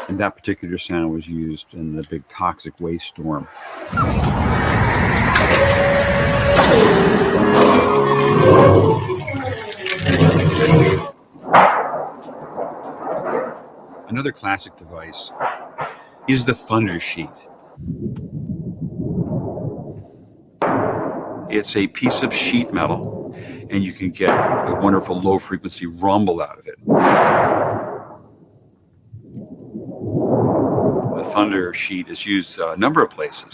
And that particular sound was used in the big toxic waste storm. Another classic device is the thunder sheet. It's a piece of sheet metal, and you can get a wonderful low frequency rumble out of it. The thunder sheet is used a number of places.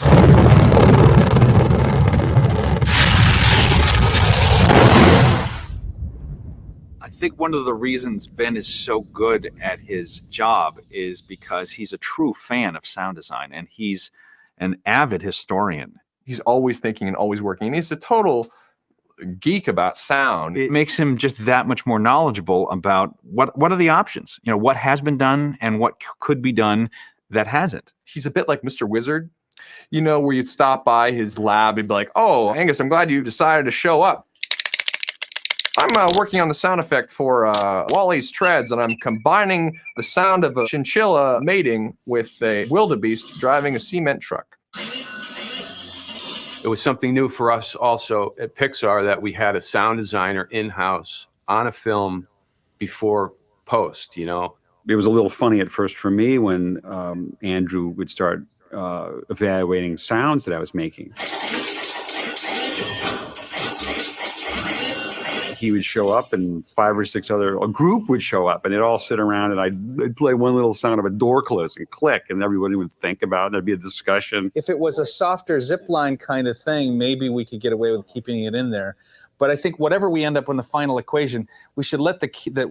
I think one of the reasons Ben is so good at his job is because he's a true fan of sound design, and he's an avid historian. He's always thinking and always working, and he's a total geek about sound. It makes him just that much more knowledgeable about what are the options, what has been done and what could be done that hasn't. He's a bit like Mr. Wizard, where you'd stop by his lab and be like, "Oh, Angus, I'm glad you decided to show up. I'm working on the sound effect for Wally's treads, and I'm combining the sound of a chinchilla mating with a wildebeest driving a cement truck." It was something new for us also at Pixar that we had a sound designer in-house on a film before post, It was a little funny at first for me when Andrew would start evaluating sounds that I was making. He would show up and 5 or 6 a group would show up, and they'd all sit around, and I'd play one little sound of a door closing, click, and everybody would think about it. There'd be a discussion. If it was a softer zip line kind of thing, maybe we could get away with keeping it in there. But I think whatever we end up in the final equation, we should let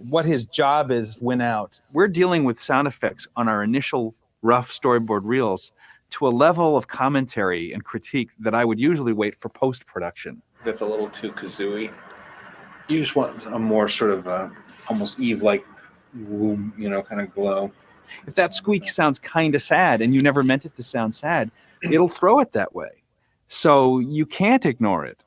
what his job is win out. We're dealing with sound effects on our initial rough storyboard reels to a level of commentary and critique that I would usually wait for post-production. That's a little too kazooey. You just want a more sort of almost Eve-like womb, kind of glow. If that squeak sounds kind of sad and you never meant it to sound sad, it'll throw it that way. So you can't ignore it.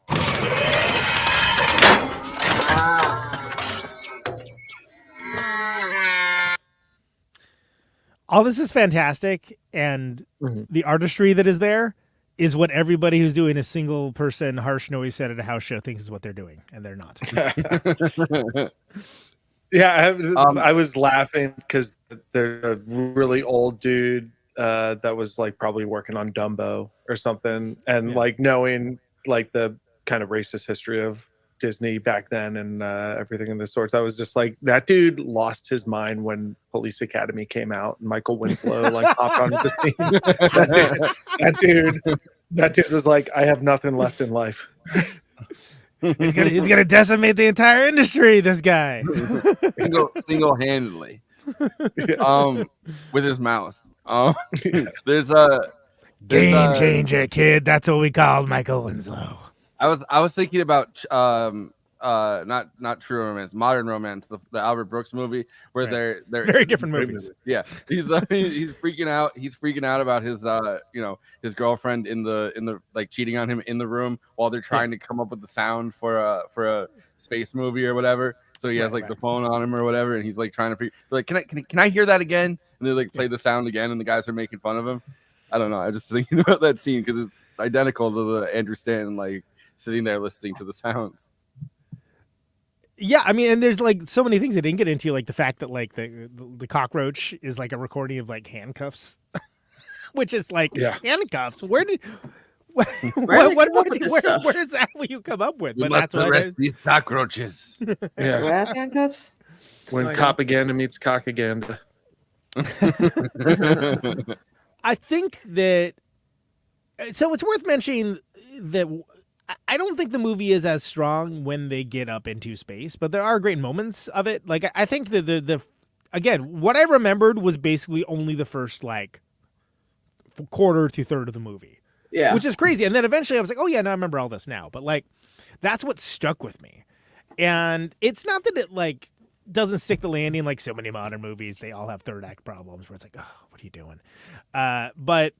All this is fantastic, and the artistry that is there is what everybody who's doing a single person harsh noise set at a house show thinks is what they're doing, and they're not. Yeah, I was laughing because there's a really old dude that was like probably working on Dumbo or something, and like knowing like the kind of racist history of Disney back then and everything in the sorts. I was just like, that dude lost his mind when Police Academy came out and Michael Winslow like hopped onto the scene. That dude was like, I have nothing left in life. He's gonna decimate the entire industry, this guy. Single-handedly. With his mouth. There's a game changer, kid. That's what we called Michael Winslow. I was thinking about not True Romance, Modern Romance, the Albert Brooks movie, where they're very different movies. Yeah, he's freaking out. He's freaking out about his his girlfriend in the like cheating on him in the room while they're trying to come up with the sound for a space movie or whatever. So he has like the phone on him or whatever, and he's like trying to figure, like, can I hear that again? And they like play the sound again, and the guys are making fun of him. I don't know. I'm just thinking about that scene because it's identical to the Andrew Stanton like sitting there listening to the sounds. Yeah, I mean, and there's like so many things I didn't get into, like the fact that like the cockroach is like a recording of like handcuffs, which is like handcuffs. Where is that? What you come up with? But that's what arrest these cockroaches. Yeah, handcuffs. When propaganda meets cockaganda. I think that. So it's worth mentioning that I don't think the movie is as strong when they get up into space, but there are great moments of it. Like I think that the again, what I remembered was basically only the first like quarter to third of the movie. Yeah. Which is crazy. And then eventually I was like, oh yeah, no, I remember all this now. But like that's what stuck with me. And it's not that it like doesn't stick the landing like so many modern movies. They all have third act problems where it's like, oh, what are you doing? But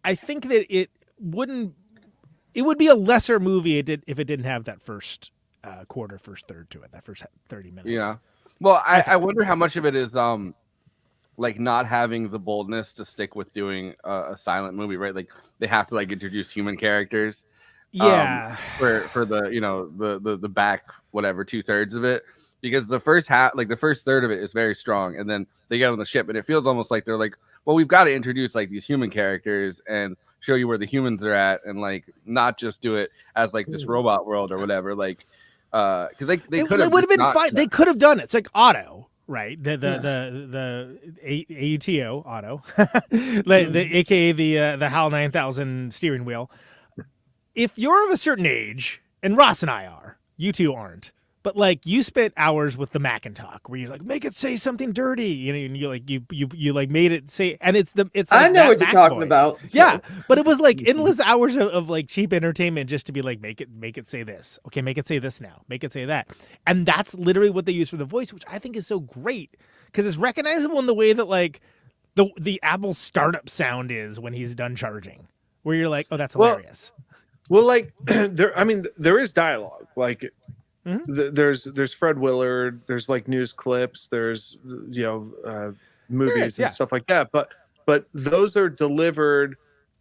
I think that it would be a lesser movie if it didn't have that first quarter, first third to it, that first 30 minutes. Yeah. Well, I wonder how much of it is like not having the boldness to stick with doing a silent movie, right? Like they have to like introduce human characters. Yeah. For the the back whatever 2/3 of it, because the first half, like the first third of it is very strong, and then they get on the ship and it feels almost like they're like, well, we've got to introduce like these human characters and show you where the humans are at, and like not just do it as like this robot world or whatever. Like, because they could have. It would have been fine. They could have done it. It's like Otto, right? The AUTO Otto, the AKA the HAL 9000 steering wheel. If you're of a certain age, and Ross and I are, you two aren't. But like you spent hours with the Macintalk where you're like, make it say something dirty, you know, and you like made it say, and it's like I know what Mac you're talking voice. about. Yeah, but it was like endless hours of like cheap entertainment just to be like, make it say this. Okay, make it say this now. Make it say that. And that's literally what they use for the voice, which I think is so great because it's recognizable in the way that like the Apple startup sound is when he's done charging, where you're like, oh, that's hilarious. Well, like there is dialogue. Like there's Fred Willard. There's like news clips. There's movies and stuff like that. But those are delivered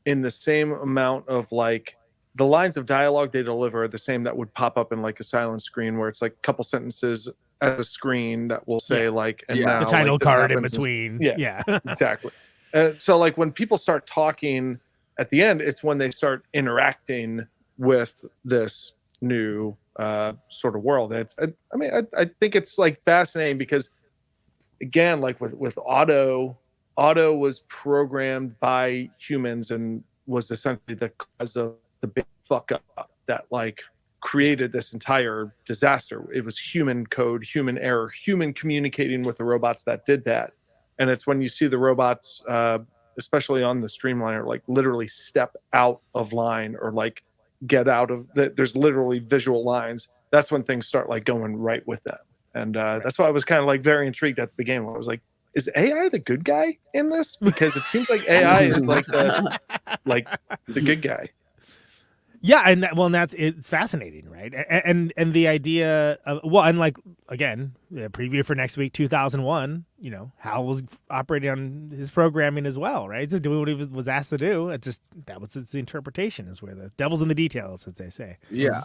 in the same amount of like the lines of dialogue they deliver are the same that would pop up in like a silent screen where it's like a couple sentences at a screen that will say like and now, the title like, this card in happens. between. Yeah. Exactly. So like when people start talking at the end, it's when they start interacting with this new sort of world. And I think it's like fascinating because again, like with Otto was programmed by humans and was essentially the cause of the big fuck up that like created this entire disaster. It was human code, human error, human communicating with the robots that did that. And it's when you see the robots, especially on the Streamliner, like literally step out of line or like get out of there's literally visual lines. That's when things start like going right with them. And that's why I was kind of like very intrigued at the beginning. I was like, is AI the good guy in this? Because it seems like AI is like the good guy. Yeah, and it's fascinating, right? And the idea of and like again, the preview for next week, 2001. You know, Hal was operating on his programming as well, right? Just doing what he was asked to do. It's the interpretation is where the devil's in the details, as they say. Yeah.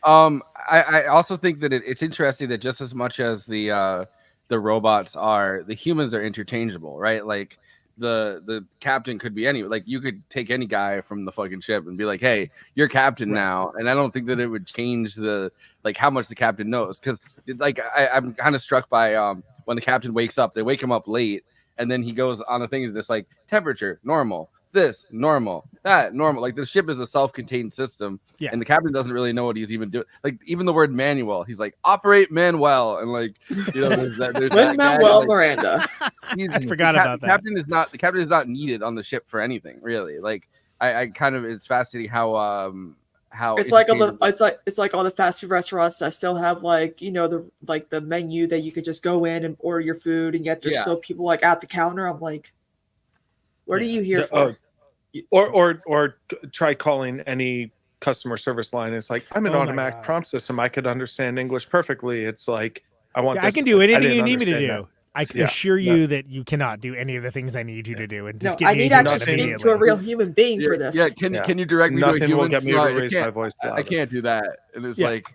I also think that it's interesting that just as much as the robots are, the humans are interchangeable, right? Like the captain could be any, like you could take any guy from the fucking ship and be like, hey, you're captain now. And I don't think that it would change the like how much the captain knows, because like I'm kind of struck by when the captain wakes up, they wake him up late, and then he goes on the thing is this like temperature normal, this normal, that normal. Like the ship is a self-contained system, and the captain doesn't really know what he's even doing. Like even the word manual, he's like operate Manuel, and like there's that Manuel like, Miranda. I forgot about that. The captain is not needed on the ship for anything really. Like I kind of, it's fascinating how it's like all the fast food restaurants that still have like the menu that you could just go in and order your food, and yet there's still people like at the counter. I'm like, what are you here for? Or try calling any customer service line. It's like, I'm an automatic prompt system. I could understand English perfectly. It's like, I can do anything you need me to do. That. I can assure you that you cannot do any of the things I need you to do. And just I need to actually speak to a real human being for this. Yeah, can you direct me to a human? Will get me to raise my voice louder. I can't do that. And it's like,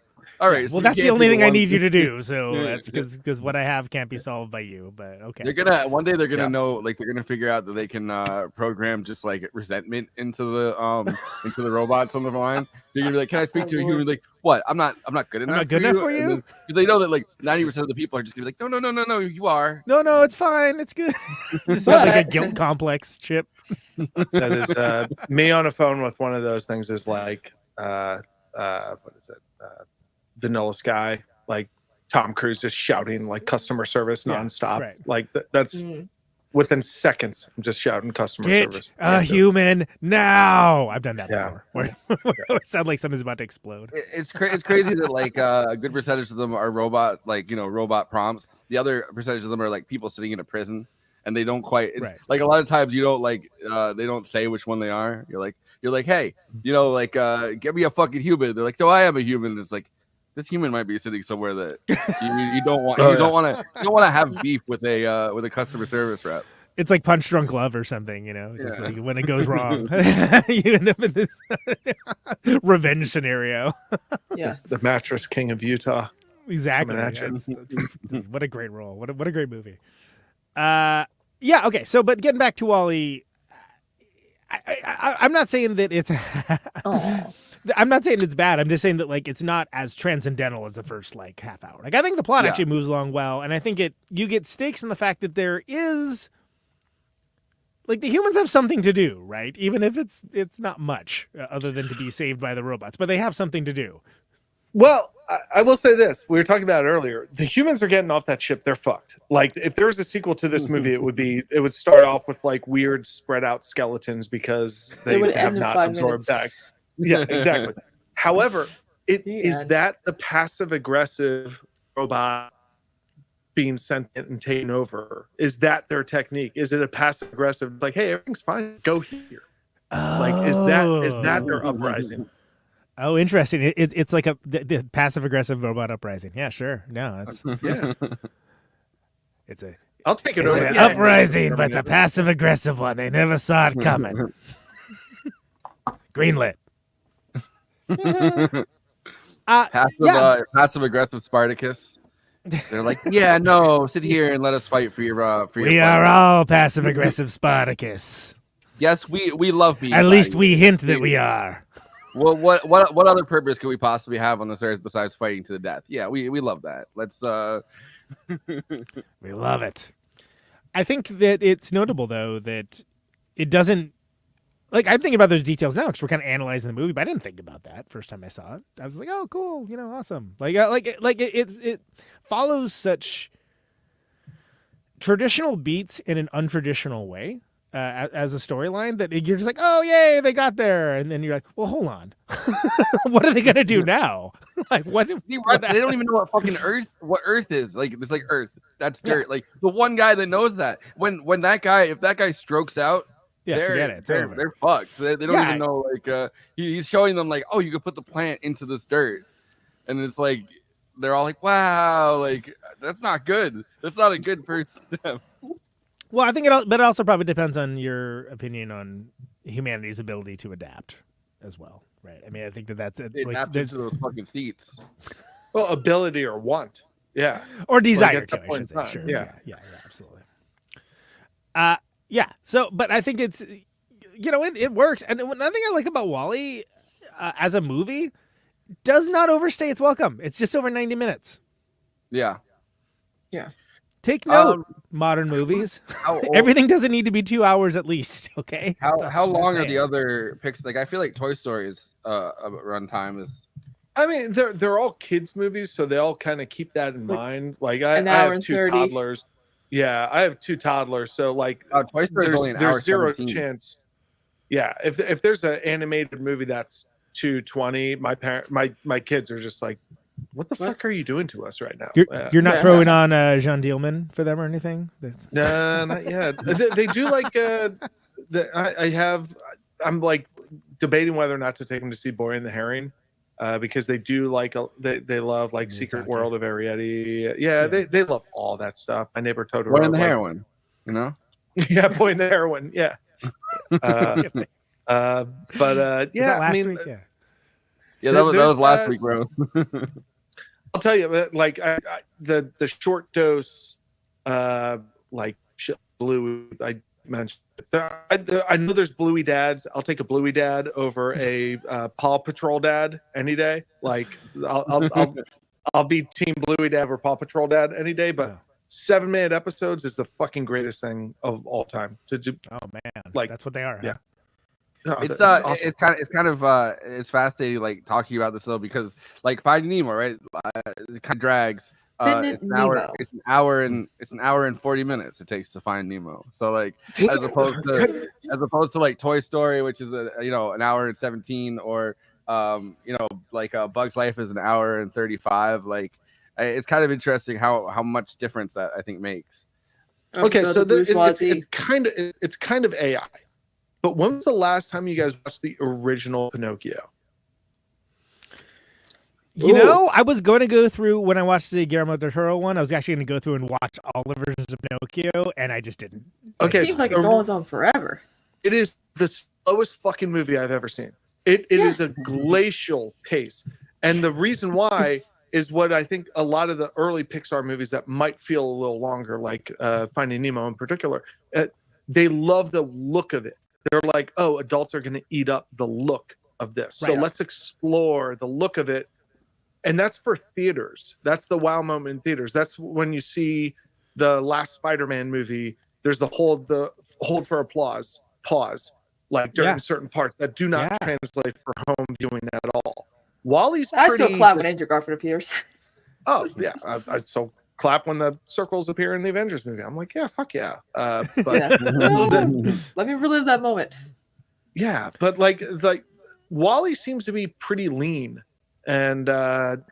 all right. Well, that's the only thing I need you to do. So that's because what I have can't be solved by you. But okay. One day they're gonna know, like they're gonna figure out that they can program just like resentment into the robots on the line. So you're gonna be like, can I speak to a human? Like, what? I'm not good enough. I'm not good enough for you. Because they know that like 90% of the people are just gonna be like, no, you are. No, it's fine. It's good. It's not like a guilt complex, Chip. That is me on a phone with one of those things is like what is it? Vanilla Sky, like Tom Cruise just shouting like customer service nonstop. Right. Like that's within seconds. I'm just shouting customer service. Get a human now. I've done that before. Where it sounds like something's about to explode. It's crazy that like a good percentage of them are robot prompts. The other percentage of them are like people sitting in a prison, and they don't quite. It's like a lot of times you don't like they don't say which one they are. You're like, hey, get me a fucking human. They're like, no, I am a human. And it's like, this human might be sitting somewhere that you don't want. You don't want to have beef with a customer service rep. It's like Punch Drunk Love or something, just like when it goes wrong, you end up in this revenge scenario. Yeah, the mattress king of Utah. Exactly. What a great role. What a great movie. Okay. So, but getting back to WALL-E, I'm not saying that it's. I'm not saying it's bad. I'm just saying that like it's not as transcendental as the first like half hour. Like I think the plot actually moves along well, and I think you get stakes in the fact that there is like the humans have something to do, right? Even if it's not much other than to be saved by the robots, but they have something to do. Well, I will say this. We were talking about it earlier. The humans are getting off that ship. They're fucked. Like, if there was a sequel to this movie, it would start off with, like, weird spread out skeletons because they have not absorbed that. Yeah, exactly. However, is that the passive aggressive robot being sentient and taken over? Is that their technique? Is it a passive aggressive, like, hey, everything's fine, go here? Like, is that their uprising? Oh, interesting. It's like the passive aggressive robot uprising. Yeah, sure. No, it's it's a. I'll take it it's over. An uprising, but it's a passive aggressive one. They never saw it coming. Greenlit. Passive aggressive Spartacus. They're like, yeah, no, sit here and let us fight for your. We are all passive aggressive Spartacus. Yes, we love being. At least we hint that we are. Well, what other purpose could we possibly have on this earth besides fighting to the death? Yeah, we love that. Let's. We love it. I think that it's notable though that it doesn't. Like, I'm thinking about those details now because we're kind of analyzing the movie, but I didn't think about that first time I saw it. I was like, "Oh, cool, awesome!" It follows such traditional beats in an untraditional way as a storyline that you're just like, "Oh, yay, they got there!" And then you're like, "Well, hold on, what are they gonna do now?" Like, what? They don't even know what fucking Earth is. Like, it's like Earth. That's dirt. Yeah. Like the one guy that knows that if that guy strokes out. Yeah, forget it. They're fucked. They don't even know. Like, he's showing them like, oh, you could put the plant into this dirt, and it's like they're all like, wow, like that's not good. That's not a good first step. Well, I think but it also probably depends on your opinion on humanity's ability to adapt as well, right? I mean, I think that's it. Like, adapt into those fucking seats. Well, ability or want, yeah, or desire to. I should say, sure, yeah, absolutely. Yeah. So, but I think it's, it works. And another thing I like about WALL-E as a movie does not overstay its welcome. It's just over 90 minutes. Yeah. Yeah. Take note, modern movies. Everything doesn't need to be 2 hours at least. Okay. How long are the other picks? Like, I feel like Toy Story's runtime is. I mean, they're all kids movies, so they all kind of keep that in mind. Like, I have 2 30. toddlers. Yeah, I have 2 toddlers, so like Toy Story's only an hour there's zero 17. chance. Yeah, if there's an animated movie that's 2:20, my kids are just like, what the fuck are you doing to us right now? You're not throwing on Jean Dielman for them or anything? No, not yet. They do like I'm like debating whether or not to take them to see Boy and the Heron. Because they do like they love like Secret World of Arietti. Yeah, they love all that stuff. My Neighbor Totoro. Boy and the Heroine, Yeah, Boy and the Heroine. Yeah. But yeah, last week. Yeah, that was last week, bro. I'll tell you, like the short dose, like blue. I mentioned. I know there's Bluey dads. I'll take a Bluey dad over a Paw Patrol dad any day. Like I'll be Team Bluey dad over Paw Patrol dad any day. But 7-minute episodes is the fucking greatest thing of all time to do. Oh man, like that's what they are. Yeah. Huh? No, it's awesome. it's kind of it's fascinating like talking about this though because like Finding Nemo, right? It kind of drags. It's an hour and 40 minutes it takes to find Nemo. So like as opposed to like Toy Story, which is an hour and 17, or like Bug's Life is an hour and 35. Like it's kind of interesting how much difference that I think makes. Okay, so it's kind of AI. But when was the last time you guys watched the original Pinocchio? I was going to go through when I watched the Guillermo del Toro one. I was actually going to go through and watch all the versions of Pinocchio, and I just didn't. Okay, it seems like it goes on forever. It is the slowest fucking movie I've ever seen. It is a glacial pace, and the reason why is what I think a lot of the early Pixar movies that might feel a little longer, like Finding Nemo in particular, they love the look of it. they're like, oh, adults are going to eat up the look of this. So let's explore the look of it. And that's for theaters. That's the wow moment in theaters. That's when you see the last Spider-Man movie. There's the hold for applause, pause, like during certain parts that do not translate for home viewing at all. Wally's I still clap when Andrew Garfield appears. Oh yeah, I so clap when the circles appear in the Avengers movie. I'm like, yeah, fuck yeah. But Let me relive that moment. Yeah, but like Wally seems to be pretty lean, and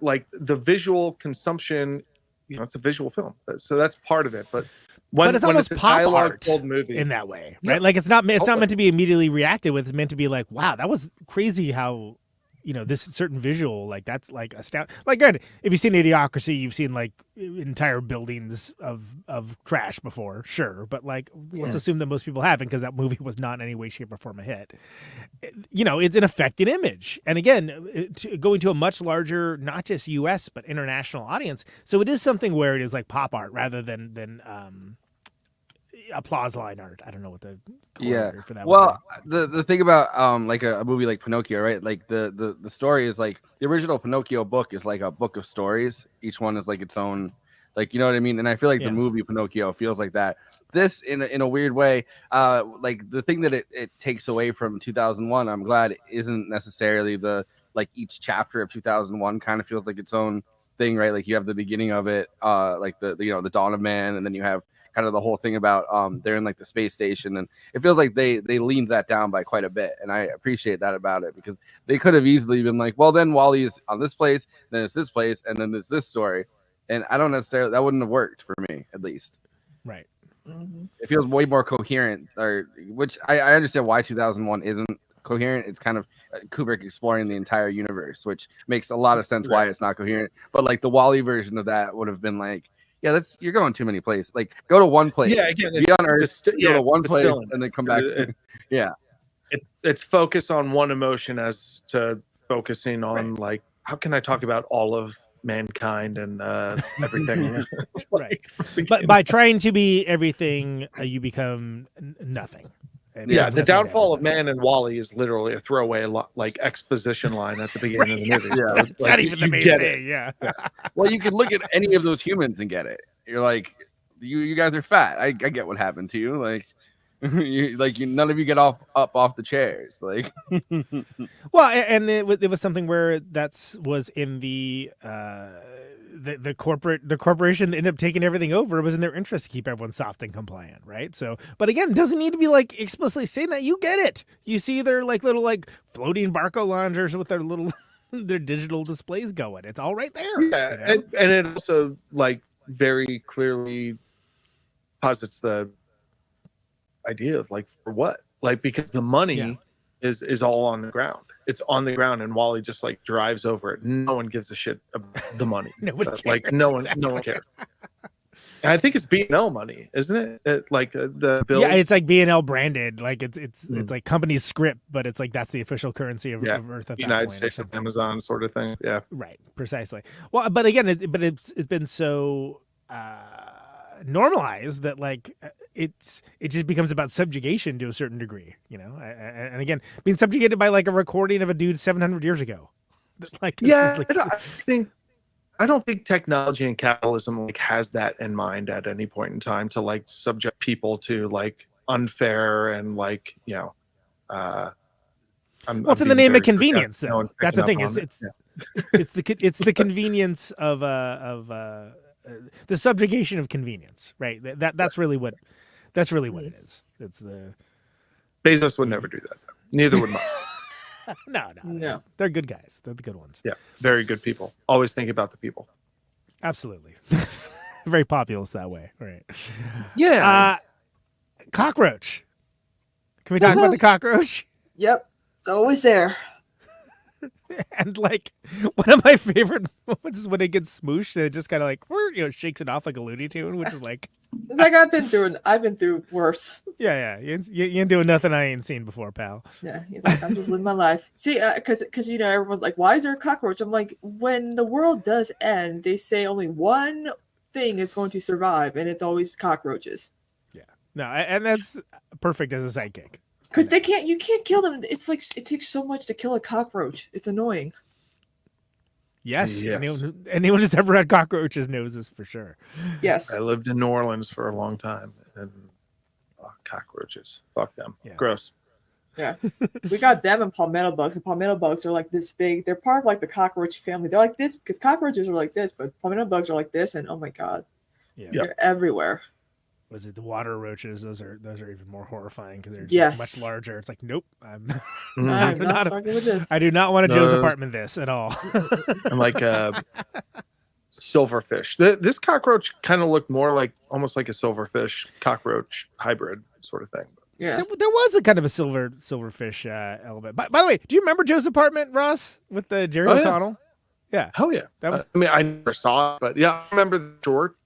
like the visual consumption, it's a visual film, so that's part of it. But it's almost pop art movie in that way, right? Like it's not meant to be immediately reacted with. It's meant to be like, wow, that was crazy how. This certain visual, like that's like astounding. Like, granted, if you've seen Idiocracy, you've seen like entire buildings of trash before, sure. But like, let's assume that most people haven't, because that movie was not in any way, shape, or form a hit. It's an affected image, and again, going to a much larger, not just U.S. but international audience. So it is something where it is like pop art rather than applause line art. I don't know what the for that. Well, the thing about like a movie like Pinocchio, right? Like the story is like the original Pinocchio book is like a book of stories. Each one is like its own, like, you know what I mean? And I feel like the movie Pinocchio feels like that. This in a weird way, like the thing that it takes away from 2001, I'm glad isn't necessarily the like each chapter of 2001 kind of feels like its own thing, right? Like you have the beginning of it, like the the dawn of man, and then you have kind of the whole thing about they're in like the space station, and it feels like they leaned that down by quite a bit, and I appreciate that about it, because they could have easily been like, well, then Wally is on this place, then it's this place, and then there's this story, and I don't necessarily, that wouldn't have worked for me, at least. Right. It feels way more coherent, which I understand why 2001 isn't coherent. It's kind of Kubrick exploring the entire universe, which makes a lot of sense why it's not coherent. But like the Wally version of that would have been like, yeah, you're going too many places. Like, go to one place. Yeah, again, be on Earth. Go to one place and then come back. It's focus on one emotion as to focusing on like, how can I talk about all of mankind and everything? Right. But by trying to be everything, you become nothing. Yeah, the downfall of man and Wally is literally a throwaway like exposition line at the beginning of the movie. Yeah, it's not even the main thing. Yeah. Well, you can look at any of those humans and get it. You're like, you guys are fat. I get what happened to you. Like, none of you get off the chairs. Like, well, and it was something where was in the corporation that ended up taking everything over. It was in their interest to keep everyone soft and compliant, right? So, but again, it doesn't need to be like explicitly saying that. You get it. You see their like little like floating Barco loungers with their little their digital displays going. It's all right there. Yeah, and it also like very clearly posits the idea of like, for what? Like, because the money is all on the ground. It's on the ground, and Wally just like drives over it. No one gives a shit about the money. No one cares. Like no one cares. And I think it's B&L money, isn't it? Like the bills. Yeah, it's like B&L branded. Like it's like company's script, but it's like that's the official currency of Earth at that United point, States of Amazon sort of thing. Yeah, right, precisely. Well, but again, it's been so normalized that like it just becomes about subjugation to a certain degree, and again, being subjugated by like a recording of a dude 700 years ago. Like, I don't think technology and capitalism like has that in mind at any point in time to like subject people to like unfair and like it's in the name of convenience, though. That's the thing. It's the convenience of the subjugation of convenience, right? That's really what it is. It's the Bezos would never do that. Neither would Musk. No. They're good guys. They're the good ones. Yeah, very good people. Always think about the people. Absolutely. Very populist that way, right? Yeah. Cockroach. Can we talk about the cockroach? Yep, it's always there. And like one of my favorite moments is when it gets smooshed and it just kind of like shakes it off like a Looney Tune, which is like it's like I've been through worse. Yeah. You ain't doing nothing I ain't seen before, pal. Yeah, he's like, I'm just living my life. See, because everyone's like, why is there a cockroach? I'm like, when the world does end, they say only one thing is going to survive, and it's always cockroaches. Yeah. No, and that's perfect as a sidekick. Because you can't kill them. It's like it takes so much to kill a cockroach. It's annoying. Yes. Anyone who's ever had cockroaches knows this for sure. Yes. I lived in New Orleans for a long time, and cockroaches. Fuck them. Yeah. Gross. Yeah. We got them and palmetto bugs. And palmetto bugs are like this big. They're part of like the cockroach family. They're like this because cockroaches are like this, but palmetto bugs are like this. And oh my God. Yeah. They're everywhere. Was it the water roaches? Those are even more horrifying because they're Yes. much larger. It's like, nope, I'm not fucking with this. I do not want a Joe's apartment this at all. And like silverfish. This cockroach kind of looked more like almost like a silverfish cockroach hybrid sort of thing. Yeah, there was a kind of a silverfish element. By the way, do you remember Joe's apartment, Ross, with the Jerry O'Connell? Yeah. Hell yeah. That was. I mean, I never saw it, but yeah, I remember the shorts.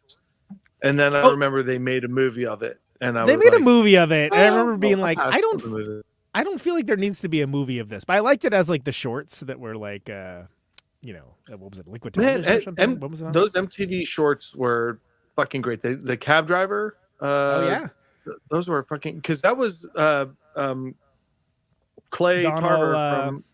And then I remember they made a movie of it, and they made a movie of it. And I remember being like, I don't feel like there needs to be a movie of this, but I liked it as like the shorts that were like, what was it, Liquid Television or something? What was it on? Those MTV shorts were fucking great. The cab driver. Those were fucking because that was Clay Tarver from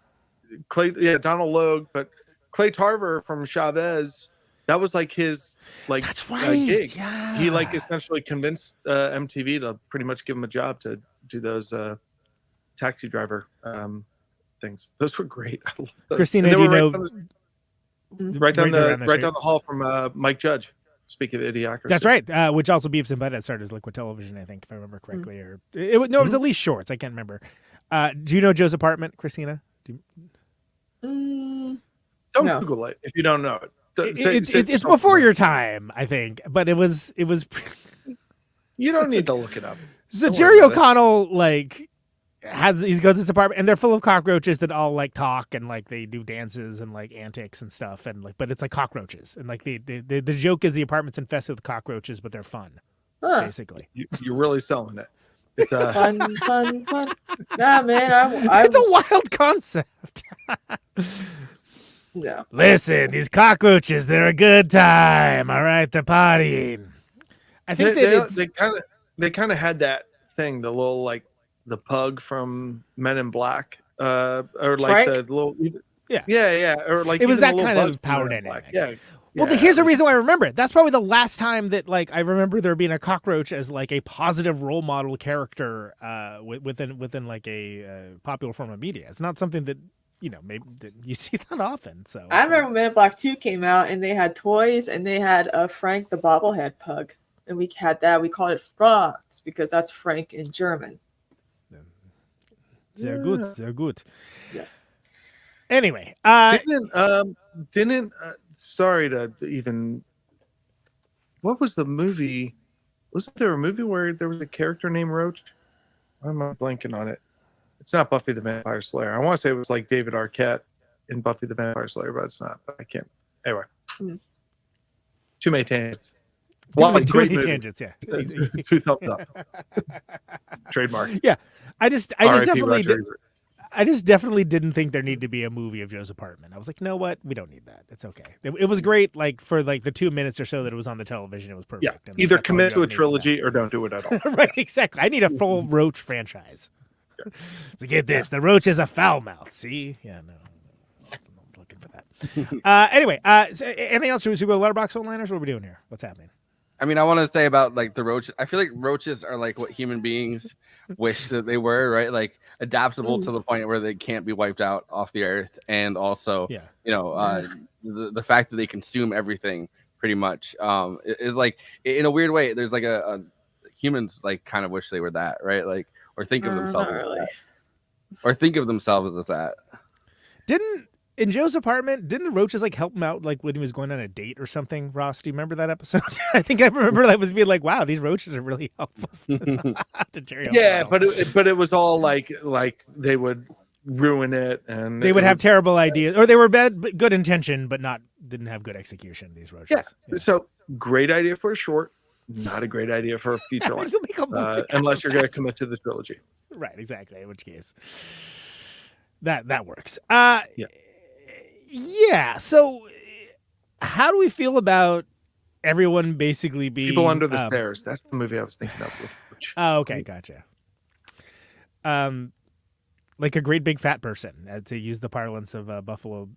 Clay. Yeah, Donald Logue, but Clay Tarver from Chavez. That was like his that's right. Gig. Yeah. He like essentially convinced MTV to pretty much give him a job to do those taxi driver things. Those were great. Kristina, do you know? Right down the hall from Mike Judge. Speaking of Idiocracy. That's right. Which also Beavis and Butthead started as Liquid Television, I think, if I remember correctly. Or it was at least shorts. I can't remember. Do you know Joe's apartment, Kristina? Don't Google it if you don't know it. It's before your time, I think, but it was. You don't need to look it up. So Jerry O'Connell he goes to this apartment and they're full of cockroaches that all like talk and like they do dances and like antics and stuff and like, but it's like cockroaches and like the joke is the apartment's infested with cockroaches, but they're fun, basically. You're really selling it. It's fun. Nah, man, it's a wild concept. Yeah. Listen, these cockroaches, they're a good time. All right, they're partying. I think they kind of had that thing, the little like the pug from Men in Black, or like Frank? the little or like it was even that the kind little of bug power from Men in dynamic. Black. Well, here's the reason why I remember it. That's probably the last time that like I remember there being a cockroach as like a positive role model character within like a popular form of media. It's not something that maybe you see that often. So I remember when Men in Black 2 came out and they had toys and they had Frank the bobblehead pug. And we had that. We called it Franz because that's Frank in German. Sehr gut. Sehr gut. Yes. Anyway. Sorry to even... What was the movie? Wasn't there a movie where there was a character named Roach? Why am I blanking on it? It's not Buffy the Vampire Slayer. I want to say it was like David Arquette in Buffy the Vampire Slayer, but it's not. But I can't. Anyway. Too many tangents. Too many tangents, yeah. 2 thumbs up. Trademark. Yeah. I just definitely didn't think there needed to be a movie of Joe's apartment. I was like, you know what? We don't need that. It's okay. It was great, like for like the 2 minutes or so that it was on the television. It was perfect. Yeah. And Either commit to a trilogy or don't do it at all. Right, exactly. I need a full Roach franchise. So get this, the Roach is a foul mouth. See? Yeah, no. I'm looking for that. Anyway, so anything else? Should we go to Letterboxd One-liners? What are we doing here? What's happening? I mean, I want to say about like the roach. I feel like roaches are like what human beings wish that they were, right? Like adaptable to the point where they can't be wiped out off the earth, and also, the fact that they consume everything pretty much is like in a weird way. There's like a humans like kind of wish they were that, right? Like or think of themselves as that. Or think of themselves as that. In Joe's apartment, didn't the roaches like help him out like when he was going on a date or something? Ross, do you remember that episode? I think I remember that was being like, wow, these roaches are really helpful to Jerry. Yeah, but it was all like they would ruin it and they would have terrible ideas, or they were good intention, but didn't have good execution. These roaches. Yeah. So great idea for a short, not a great idea for a feature length, unless you're going to commit to the trilogy. Right, exactly. In which case, that works. Yeah. So, how do we feel about everyone basically being People Under the Stairs? That's the movie I was thinking of. Oh, okay, gotcha. like a great big fat person, to use the parlance of Buffalo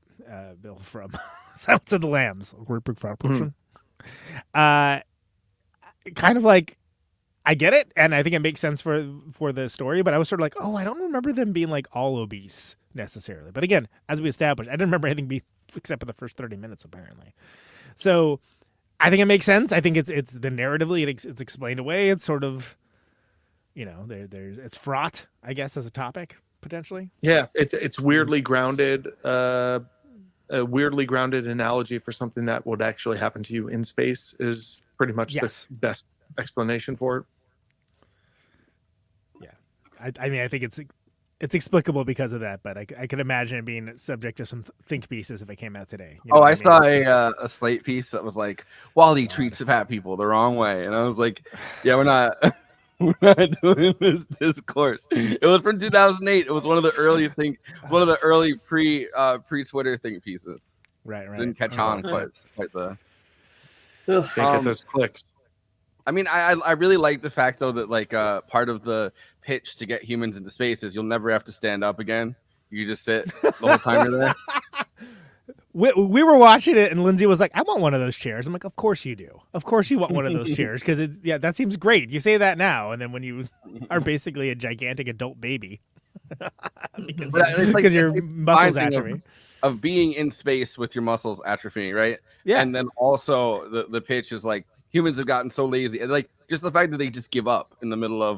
Bill from Silence of the Lambs. A great big fat person. Kind of like, I get it, and I think it makes sense for the story, but I was sort of like, oh, I don't remember them being like all obese necessarily. But again, as we established, I didn't remember anything except for the first 30 minutes apparently. So I think it makes sense. I think it's the narratively it's explained away. It's sort of, there's it's fraught, I guess, as a topic potentially. Yeah, it's weirdly grounded. A weirdly grounded analogy for something that would actually happen to you in space is pretty much the best explanation for it. I mean, I think it's explicable because of that, but I could imagine it being subject to some think pieces if it came out today. I saw a Slate piece that was like, Wally treats fat people the wrong way, and I was like, yeah, we're not doing this discourse. It was from 2008. It was one of the early pre-Twitter think pieces. Right. Didn't catch on quite the. Can't get those clicks. I mean, I really like the fact though that like part of the pitch to get humans into space is you'll never have to stand up again. You just sit the whole time you're there. We were watching it, and Lindsay was like, "I want one of those chairs." I'm like, "Of course you do. Of course you want one of those chairs because that seems great. You say that now, and then when you are basically a gigantic adult baby, because your muscles atrophy." Of being in space with your muscles atrophying, right? Yeah. And then also the pitch is like humans have gotten so lazy, and like just the fact that they just give up in the middle of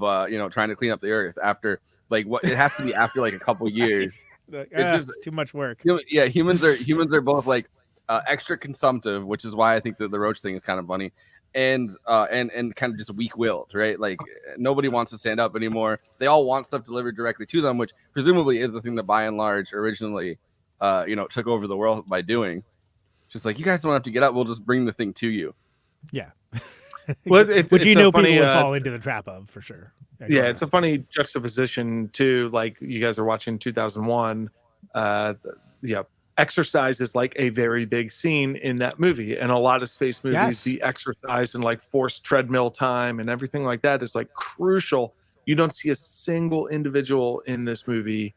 trying to clean up the earth after like what it has to be after like a couple years. It's just too much work. Yeah, humans are both like extra consumptive, which is why I think that the roach thing is kind of funny, and kind of just weak-willed, right? Like nobody wants to stand up anymore. They all want stuff delivered directly to them, which presumably is the thing that by and large originally took over the world by doing. Just like, you guys don't have to get up, we'll just bring the thing to you. Yeah. Well, which people would fall into the trap of for sure. Yeah, it's a funny juxtaposition too. Like you guys are watching 2001. Exercise is like a very big scene in that movie, and a lot of space movies, the exercise and like forced treadmill time and everything like that is like crucial. You don't see a single individual in this movie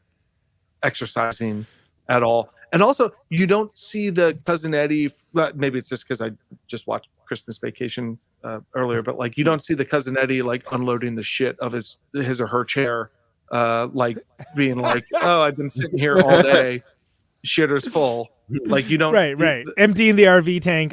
exercising at all. And also, you don't see the Cousin Eddie. Maybe it's just because I just watched Christmas Vacation earlier, but like you don't see the Cousin Eddie like unloading the shit of his or her chair, like being like, "Oh, I've been sitting here all day, shitter's full." Like you don't right emptying the RV tank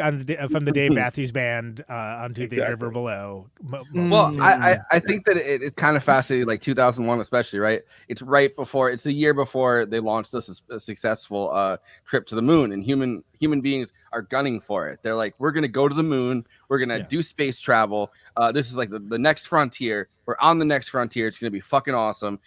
from the Dave Matthews Band onto the river below. Well, I think that it's kind of fascinating, like 2001 especially, right? It's the year before they launched this successful trip to the moon, and human beings are gunning for it. They're like, we're gonna go to the moon, we're gonna do space travel. This is like the next frontier. We're on the next frontier. It's gonna be fucking awesome.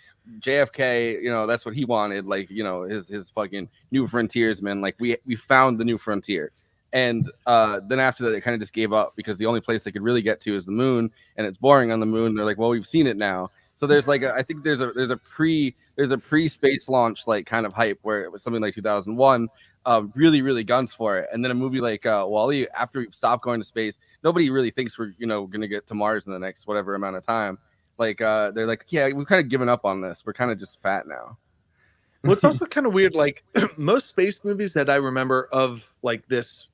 JFK, that's what he wanted, like, his fucking new frontiers, man. Like we found the new frontier. And then after that, they kind of just gave up because the only place they could really get to is the moon, and it's boring on the moon. They're like, well, we've seen it now. So there's like I think there's a pre-space launch like kind of hype where it was something like 2001 really, really guns for it. And then a movie like Wall-E, after we stop going to space, nobody really thinks we're gonna get to Mars in the next whatever amount of time. Like they're like, yeah, we've kind of given up on this. We're kind of just fat now. Well, it's also kind of weird. Like most space movies that I remember of like this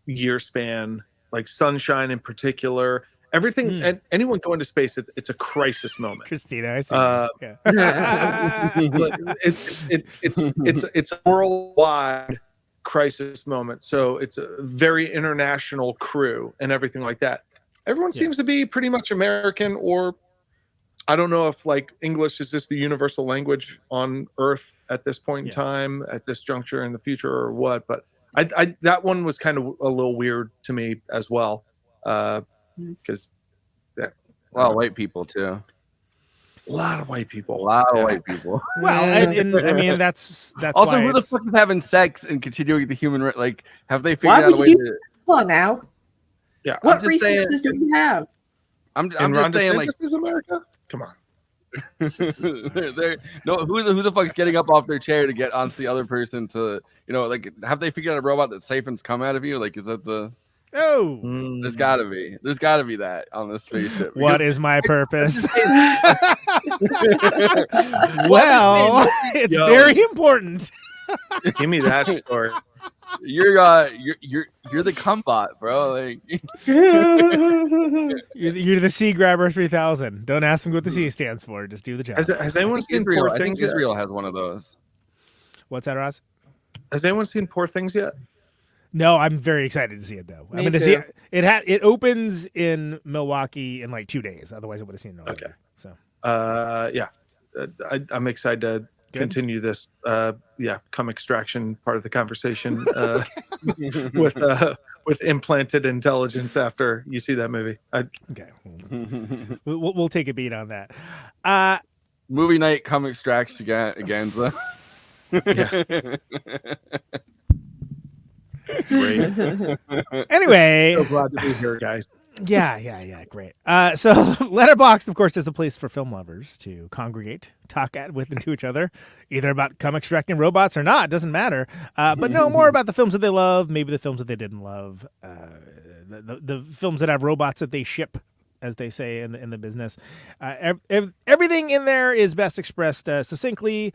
year span, like Sunshine in particular, everything and anyone going to space, it's a crisis moment. Kristina, I see. It's a worldwide crisis moment. So it's a very international crew and everything like that. Everyone seems to be pretty much American, or I don't know if like English is just the universal language on Earth at this point in time, at this juncture in the future, or what. But I that one was kind of a little weird to me as well, because a lot of white people too. A lot of white people. Well, and I mean that's also why who the fuck is having sex and continuing the human like? Have they figured out a way to? Come on now. Yeah. What resources do we have? I'm just saying, like, this is America. Come on. Who the fuck's getting up off their chair to get onto the other person to, like, have they figured out a robot that siphons cum out of you? Like, is that the? Oh, there's got to be. There's got to be that on this spaceship. What is my purpose? Well, it's very important. Give me that story. You're the cumbot, bro. Like you're the Sea Grabber 3000. Don't ask me what the C stands for. Just do the job. Has anyone seen Israel? Poor I think Things yet? Israel has one of those. What's that, Ross? Has anyone seen Poor Things yet? No, I'm very excited to see it though. Me I'm going to too. see it. It opens in Milwaukee in like 2 days. Otherwise, I would have seen it already. Okay. So Yeah, I'm excited to continue this. Cum extraction part of the conversation with implanted intelligence after you see that movie. Okay, we'll take a beat on that. Movie night, cum extraction again. Yeah. Great. Anyway, So glad to be here, guys. Yeah, great. So Letterboxd, of course, is a place for film lovers to congregate, talk with and to each other, either about cum extracting robots or not. Doesn't matter. But know more about the films that they love, maybe the films that they didn't love, the films that have robots that they ship, as they say in the business. Everything in there is best expressed succinctly.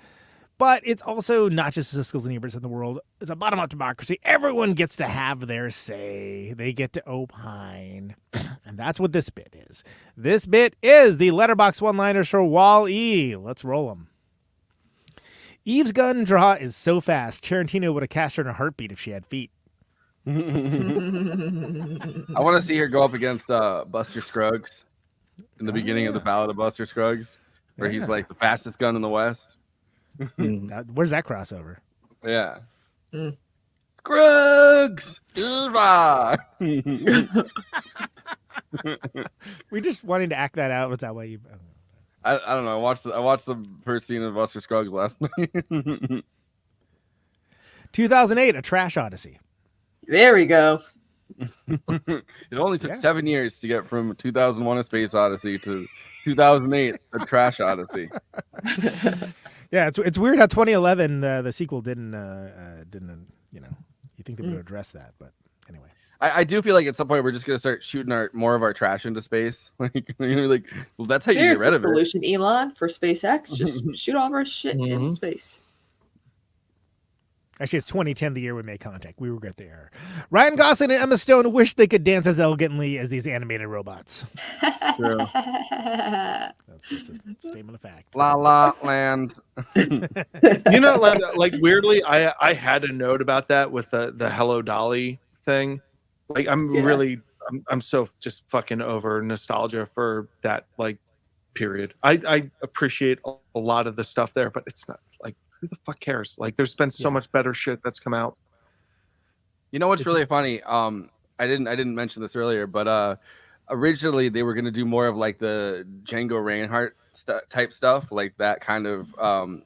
But it's also not just the Siskel's and Eberts in the world. It's a bottom-up democracy. Everyone gets to have their say. They get to opine. And that's what this bit is. This bit is the Letterboxd one-liners for Wall-E. Let's roll them. Eve's gun draw is so fast, Tarantino would have cast her in a heartbeat if she had feet. I want to see her go up against Buster Scruggs in the beginning of the Ballad of Buster Scruggs, where he's like the fastest gun in the West. Where's that crossover? Yeah. Scruggs! Eva! We just wanting to act that out. Was that why you? I don't know. I watched the first scene of Buster Scruggs last night. 2008, A Trash Odyssey. There we go. It only took 7 years to get from 2001: A Space Odyssey to 2008: A Trash Odyssey. Yeah, it's weird how 2011 the sequel didn't you think they would address that, but anyway. I do feel like at some point we're just gonna start shooting more of our trash into space. Like well, that's how you There's get rid the of it. solution, Elon, for SpaceX. Just shoot all of our shit in space. Actually, it's 2010, the year we made contact. We regret the error. Ryan Gosling and Emma Stone wish they could dance as elegantly as these animated robots. True. That's just a statement of fact. La La Land. You know, like weirdly, I had a note about that with the Hello Dolly thing. Like I'm so just fucking over nostalgia for that like period. I appreciate a lot of the stuff there, but it's not like, who the fuck cares? Like, there's been so much better shit that's come out. You know what's really funny? I didn't mention this earlier, but originally they were gonna do more of like the Django Reinhardt type stuff, like that kind of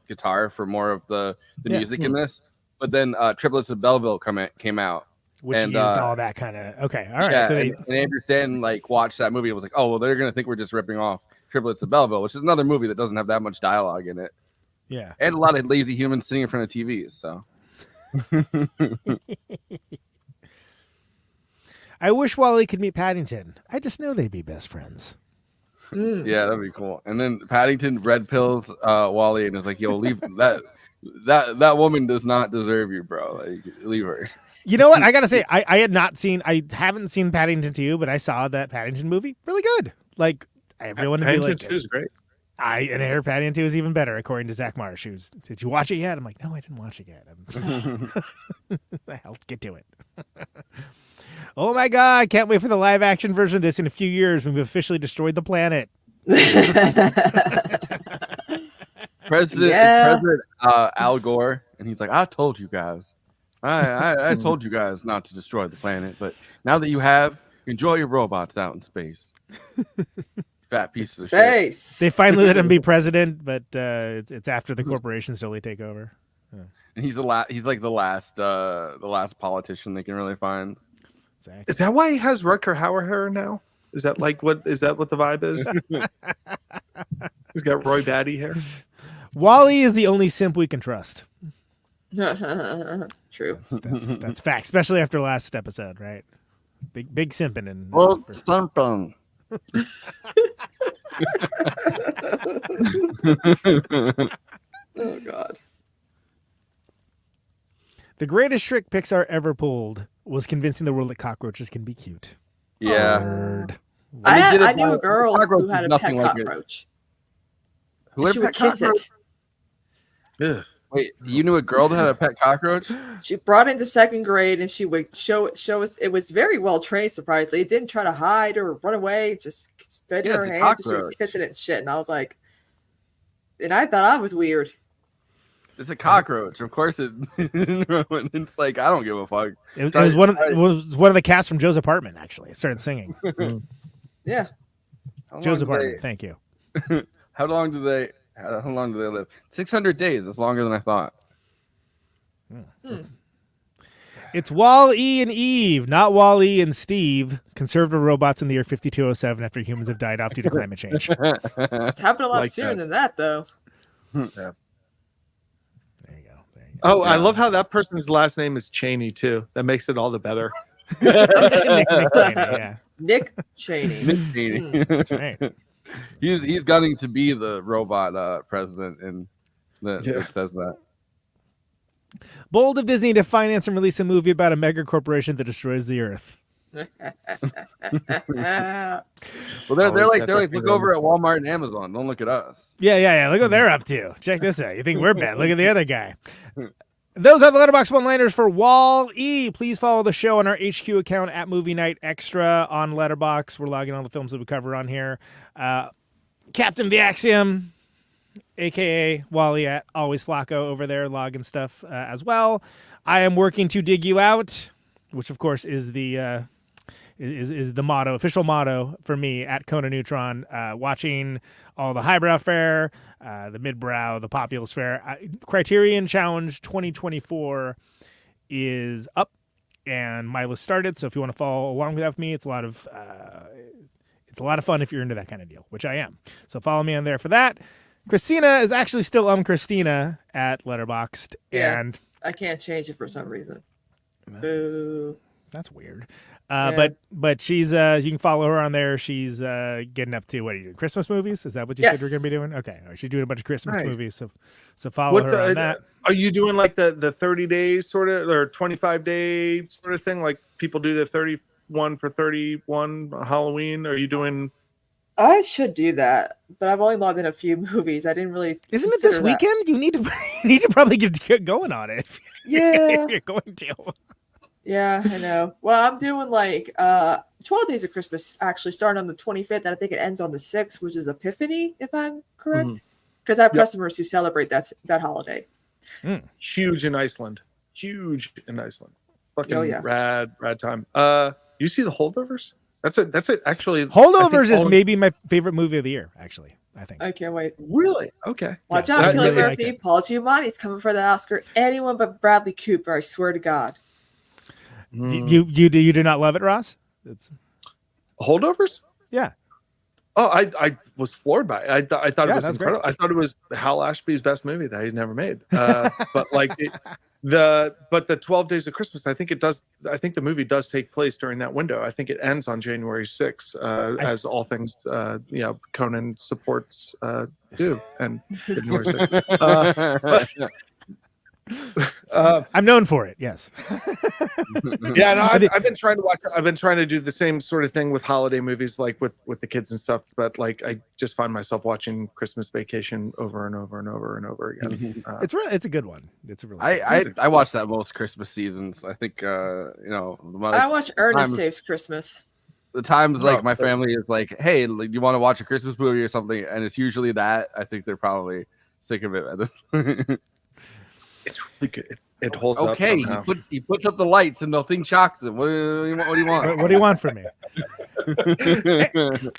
guitar for more of the music in this. But then Triplets of Belleville came out, which used all that kind of okay. All right, yeah, so and Andrew Stanton like watched that movie and was like, oh well, they're gonna think we're just ripping off Triplets of Belleville, which is another movie that doesn't have that much dialogue in it. Yeah, and a lot of lazy humans sitting in front of TVs. So, I wish Wally could meet Paddington. I just know they'd be best friends. Yeah, that'd be cool. And then Paddington red pills Wally and is like, "Yo, leave that woman does not deserve you, bro. Like, leave her." You know what? I gotta say, I haven't seen Paddington 2, but I saw that Paddington movie. Really good. Like everyone would be like, Paddington 2 is great. And I heard Paddington 2 is even better, according to Zach Marsh. Did you watch it yet? I'm like, no, I didn't watch it yet. I'll get to it. Oh my God, can't wait for the live action version of this in a few years when we've officially destroyed the planet. President Al Gore, and he's like, I told you guys. I told you guys not to destroy the planet, but now that you have, enjoy your robots out in space. Fat piece of shit. They finally let him be president, but it's after the corporations slowly take over. Yeah. And he's like the last politician they can really find. Exactly. Is that why he has Rutger Hauer hair now? Is that what the vibe is? He's got Roy Batty hair. Wally is the only simp we can trust. True. That's fact, especially after last episode, right? Big simping and simping. Oh God. The greatest trick Pixar ever pulled was convincing the world that cockroaches can be cute. Yeah. Word. I knew a girl who had a pet cockroach. Who had She a would pet kiss cockroach? it. Wait, you knew a girl that had a pet cockroach? She brought it into second grade, and she would show us. It was very well trained. Surprisingly, it didn't try to hide or run away. It just stood in her it's a hands, and she was cockroach. kissing it and shit. And I was like, and I thought I was weird. It's a cockroach. Of course it. It's like I don't give a fuck. It was one of the cast from Joe's Apartment. Actually, it started singing. Yeah. Joe's Apartment. Thank you. How long do they live? 600 days. It's longer than I thought. It's Wall-E and Eve, not Wall-E and Steve, conserved robots in the year 5207 after humans have died off due to climate change. It's happened a lot Like sooner that. than that, though. Yeah. Oh, I love how that person's last name is Cheney too. That makes it all the better. Nick Cheney, yeah. Nick Cheney. Nick Cheney. That's right. He's gunning to be the robot president, and it says that. Bold of Disney to finance and release a movie about a mega corporation that destroys the earth. Well, they're like look over at Walmart and Amazon. Don't look at us. Yeah. Look what they're up to. Check this out. You think we're bad? Look at the other guy. Those are the Letterboxd one-liners for Wall-E. Please follow the show on our HQ account at Movie Night Extra on Letterboxd. We're logging all the films that we cover on here. Captain of the Axiom, a.k.a. Wall-E at Always Flacco over there, logging stuff as well. I am working to dig you out, which, of course, is the motto, official motto for me at Conan Neutron, watching all the highbrow fare, the midbrow, the populous fare. Criterion Challenge 2024 is up, and my list started. So if you want to follow along with me, it's a lot of fun if you're into that kind of deal, which I am. So follow me on there for that. Kristina is actually still Kristina at Letterboxd, and I can't change it for some reason. Boo. That's weird. But she's you can follow her on there. She's getting up to, what are you doing? Christmas movies? Is that what you said you're gonna be doing? Okay. All right. She's doing a bunch of Christmas movies. So follow her on that. Are you doing like the 30 days sort of, or 25-day sort of thing? Like people do the 31 for 31 Halloween. Are you doing? I should do that, but I've only logged in a few movies. I didn't really. Isn't it this weekend? You need to probably get going on it. Yeah. If you're going to. Yeah, I know. Well, I'm doing like 12 Days of Christmas, actually starting on the 25th, and I think it ends on the 6th, which is Epiphany, if I'm correct. Because I have customers who celebrate that holiday. Huge in Iceland. Fucking yeah. rad time. You see the Holdovers? That's it. Actually, Holdovers is maybe my favorite movie of the year. Actually, I think. I can't wait. Really? Okay. Watch out, Cillian Murphy, Paul Giamatti's coming for the Oscar. Anyone but Bradley Cooper, I swear to God. You do not love it, Ross? It's Holdovers? Yeah. Oh, I was floored by it. I thought it was incredible. Great. I thought it was Hal Ashby's best movie that he'd never made. But like the 12 Days of Christmas, I think the movie does take place during that window. I think it ends on January 6th, as all things Conan supports do. And January 6th. I'm known for it. Yes. Yeah, no, I've been trying to watch. I've been trying to do the same sort of thing with holiday movies, like with the kids and stuff. But like, I just find myself watching Christmas Vacation over and over and over and over again. It's a good one. It's a really. I watch that most Christmas seasons. I think I watch Ernest Saves Christmas. The times like my family is like, hey, you want to watch a Christmas movie or something, and it's usually that. I think they're probably sick of it at this point. It's really good. It holds up. Okay, he puts up the lights and nothing shocks him. What do you want? What do you want from me?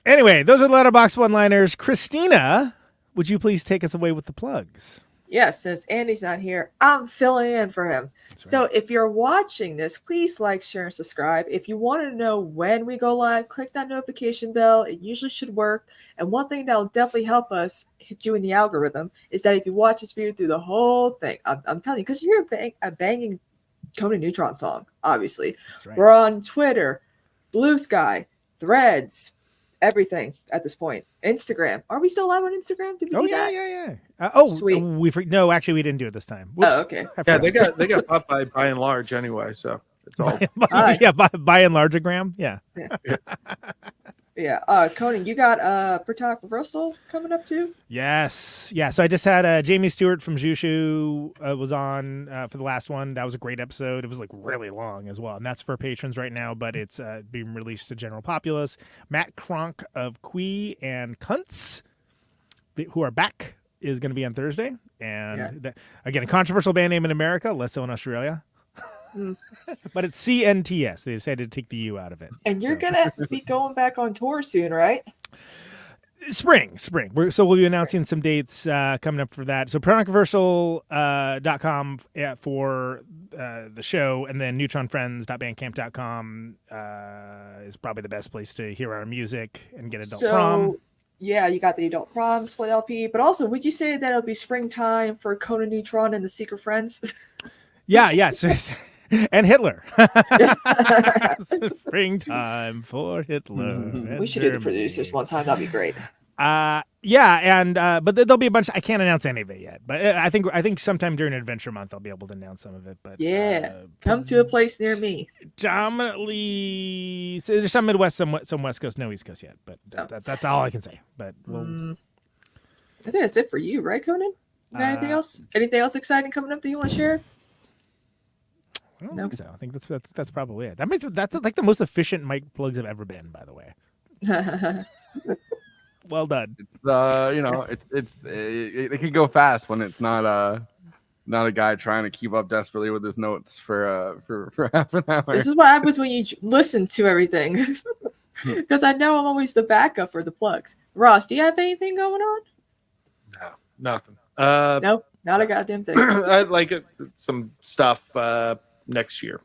Anyway, those are the Letterboxd one-liners. Kristina, would you please take us away with the plugs? Yes, since Andy's not here, I'm filling in for him. So if you're watching this, please like, share, and subscribe. If you want to know when we go live, click that notification bell. It usually should work. And one thing that will definitely help us hit you in the algorithm is that if you watch this video through the whole thing, I'm telling you, because you hear a banging Conan Neutron song, obviously. Right. We're on Twitter, Blue Sky, Threads, everything at this point. Instagram. Are we still live on Instagram? Did we do that? Yeah. Sweet. No, actually, we didn't do it this time. Whoops. Oh, okay. Yeah, they got popped by and large anyway, so it's all by and largeogram. Yeah. Yeah. Conan, you got Pratak Reversal coming up too? Yes. Yeah. So I just had Jamie Stewart from Jushu was on for the last one. That was a great episode. It was like really long as well. And that's for patrons right now, but it's being released to general populace. Matt Kronk of Quee and Cunts, who are back, is going to be on Thursday. And again, a controversial band name in America, less so in Australia. But it's CNTS. They decided to take the U out of it. And you're gonna be going back on tour soon, right? Spring. So we'll be announcing some dates coming up for that. So PronocVersal.com for the show, and then neutronfriends.bandcamp.com is probably the best place to hear our music and get Adult Prom. Yeah, you got the Adult Prom split LP, but also, would you say that it'll be springtime for Conan, Neutron, and the Secret Friends? Yeah. So, and Hitler. Springtime for Hitler. We should do the producers one time. That'd be great. But there'll be a bunch. I can't announce any of it yet, but I think sometime during Adventure Month I'll be able to announce some of it. But come to a place near me. Dominantly, there's some Midwest, some West Coast, no East Coast yet. But that's all I can say. But I think that's it for you, right, Conan? You got anything else? Anything else exciting coming up that you want to share? I don't think so. I think that's probably it. That's like the most efficient mic plugs I've ever been, by the way. Well done. It can go fast when it's not a guy trying to keep up desperately with his notes for half an hour. This is what happens when you listen to everything. Because I know I'm always the backup for the plugs. Ross, do you have anything going on? No, nothing. Nope, not a goddamn thing. I'd like some stuff next year.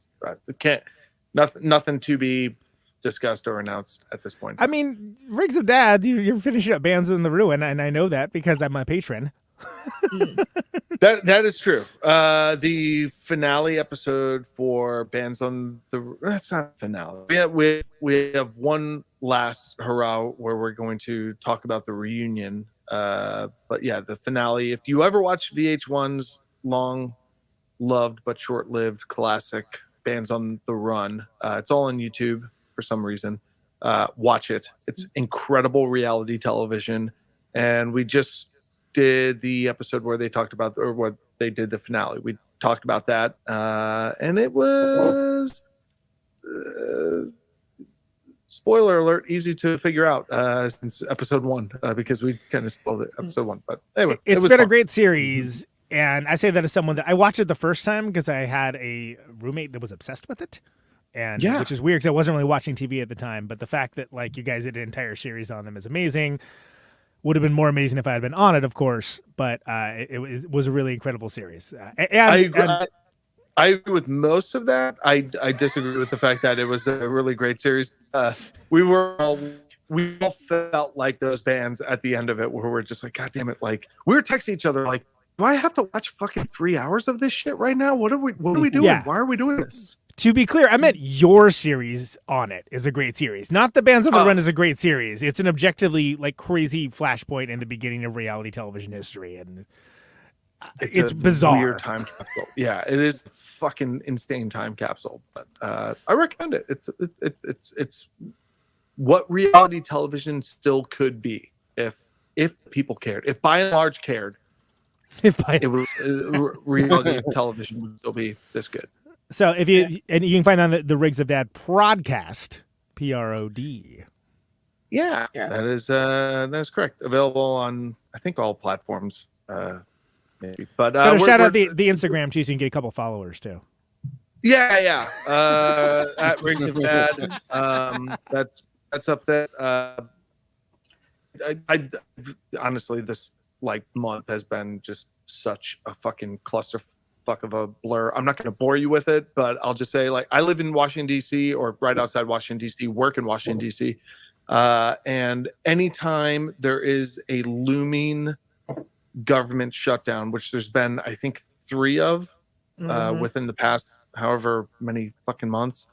Nothing to be discussed or announced at this point. I mean, Rigs of Dads, you're finishing up Bands in the Ruin, and I know that because I'm a patron. That is true. The finale episode for Bands on the that's not finale. We have one last hurrah where we're going to talk about the reunion. But yeah, the finale. If you ever watch VH1's long loved but short-lived classic Bands on the Run, it's all on YouTube for some reason. Watch it. It's incredible reality television. And we just did the episode where they talked about, or what they did the finale. We talked about that. And it was, spoiler alert, easy to figure out since episode 1, because we kind of spoiled it, episode 1. But anyway, it's been a great series. And I say that as someone that I watched it the first time because I had a roommate that was obsessed with it. And which is weird because I wasn't really watching TV at the time. But the fact that like you guys did an entire series on them is amazing. Would have been more amazing if I had been on it, of course. But it was a really incredible series. I agree with most of that. I disagree with the fact that it was a really great series. We all felt like those bands at the end of it where we're just like, God damn it. Like we were texting each other like, do I have to watch fucking 3 hours of this shit right now? What are we doing? Yeah. Why are we doing this? To be clear, I meant your series on it is a great series. Not the Bands on the Run is a great series. It's an objectively like crazy flashpoint in the beginning of reality television history, and it's bizarre. Weird time capsule. Yeah, it is a fucking insane time capsule. But I recommend it. It's what reality television still could be if people cared. If by and large cared. Reality television would still be this good. So if you and you can find on the Rigs of Dad Prodcast, PROD. Yeah, that's correct. Available on I think all platforms. Maybe, but shout out the Instagram too, so you can get a couple followers too. Yeah. At Rigs of Dad, that's up there. I honestly this month has been just such a fucking clusterfuck of a blur. I'm not going to bore you with it, but I'll just say I live in Washington D.C. or right outside Washington D.C. work in Washington D.C. And anytime there is a looming government shutdown, which there's been I think 3 of within the past however many fucking months,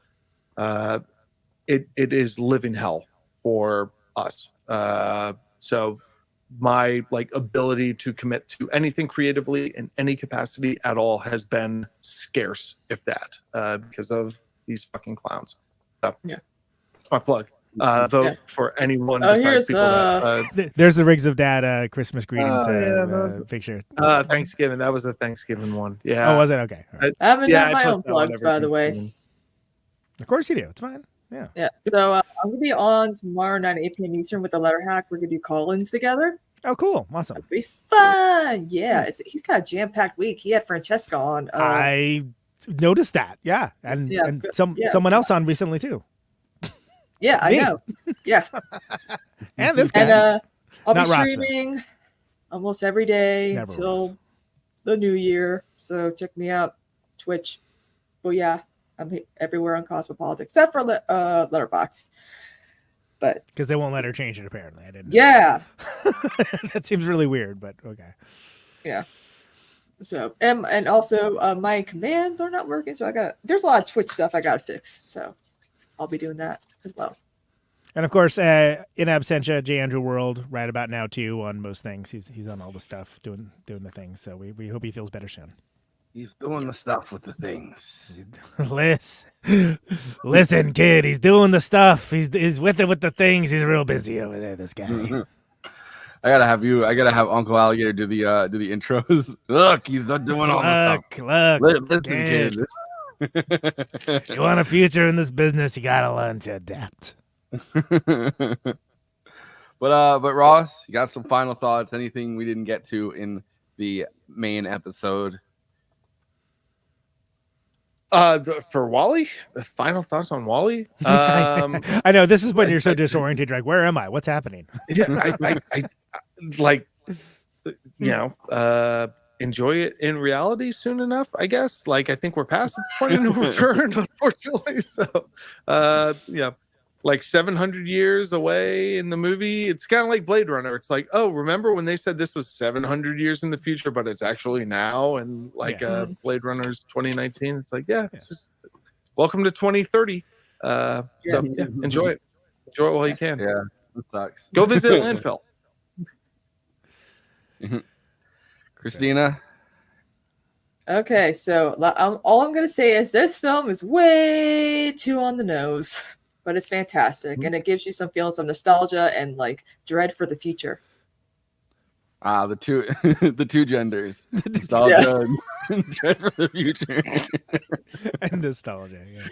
it is living hell for us. So my like ability to commit to anything creatively in any capacity at all has been scarce, if that, because of these fucking clowns. So, yeah, my plug. Vote for anyone Oh, besides here's, people that. There's the Rigs of Dad Christmas greetings picture. Thanksgiving. That was the Thanksgiving one. Yeah. Oh, was it? Okay. I haven't yeah, done my I own post that one plugs, every by the way. Thanksgiving. Of course you do. It's fine. Yeah. Yeah. So I'm gonna be on tomorrow night at 8 p.m. Eastern with the Letter Hack. We're gonna do call-ins together. Oh, cool. Awesome. That's gonna be fun. Yeah. He's got a jam-packed week. He had Francesca on. I noticed that. Yeah. And, Yeah, and good. someone else on recently too. Yeah, I Me. know. Yeah. And this guy. And I'll Not be Ross, though. streaming almost every day Never until Ross. the new year. So check me out, Twitch. But yeah, I'm everywhere on Cosmopolitan except for Letterboxd. But Because they won't let her change it, apparently. I didn't know. yeah, That seems really weird, but okay. yeah. So and also my commands are not working, so there's a lot of Twitch stuff I gotta fix. So I'll be doing that as well. And of course, in absentia, J. Andrew World, right about now too on most things. He's on all the stuff, doing the things. So we hope he feels better soon. He's doing the stuff with the things. Listen, kid, he's doing the stuff. He's with it with the things. He's real busy over there. This guy. I gotta have Uncle Alligator do the intros. Look, he's not doing all the stuff. Listen, kid. kid. You want a future in this business, you gotta learn to adapt. But Ross, you got some final thoughts? Anything we didn't get to in the main episode? For Wally, the final thoughts on Wally. I know this is when you're so disoriented. You're like, where am I? What's happening? Yeah, I like, enjoy it in reality soon enough, I guess. Like, I think we're past the point of no return, unfortunately. So, like 700 years away in the movie. It's kind of like Blade Runner. It's like, oh, remember when they said this was 700 years in the future, but it's actually now, and like Blade Runner's 2019. It's like, this is welcome to 2030. So enjoy it while you can. Yeah, it sucks. Go visit a landfill. Kristina. Okay, so all I'm gonna say is this film is way too on the nose, but it's fantastic, and it gives you some feelings of nostalgia and like dread for the future. The two genders, nostalgia and dread for the future, and nostalgia. Yeah.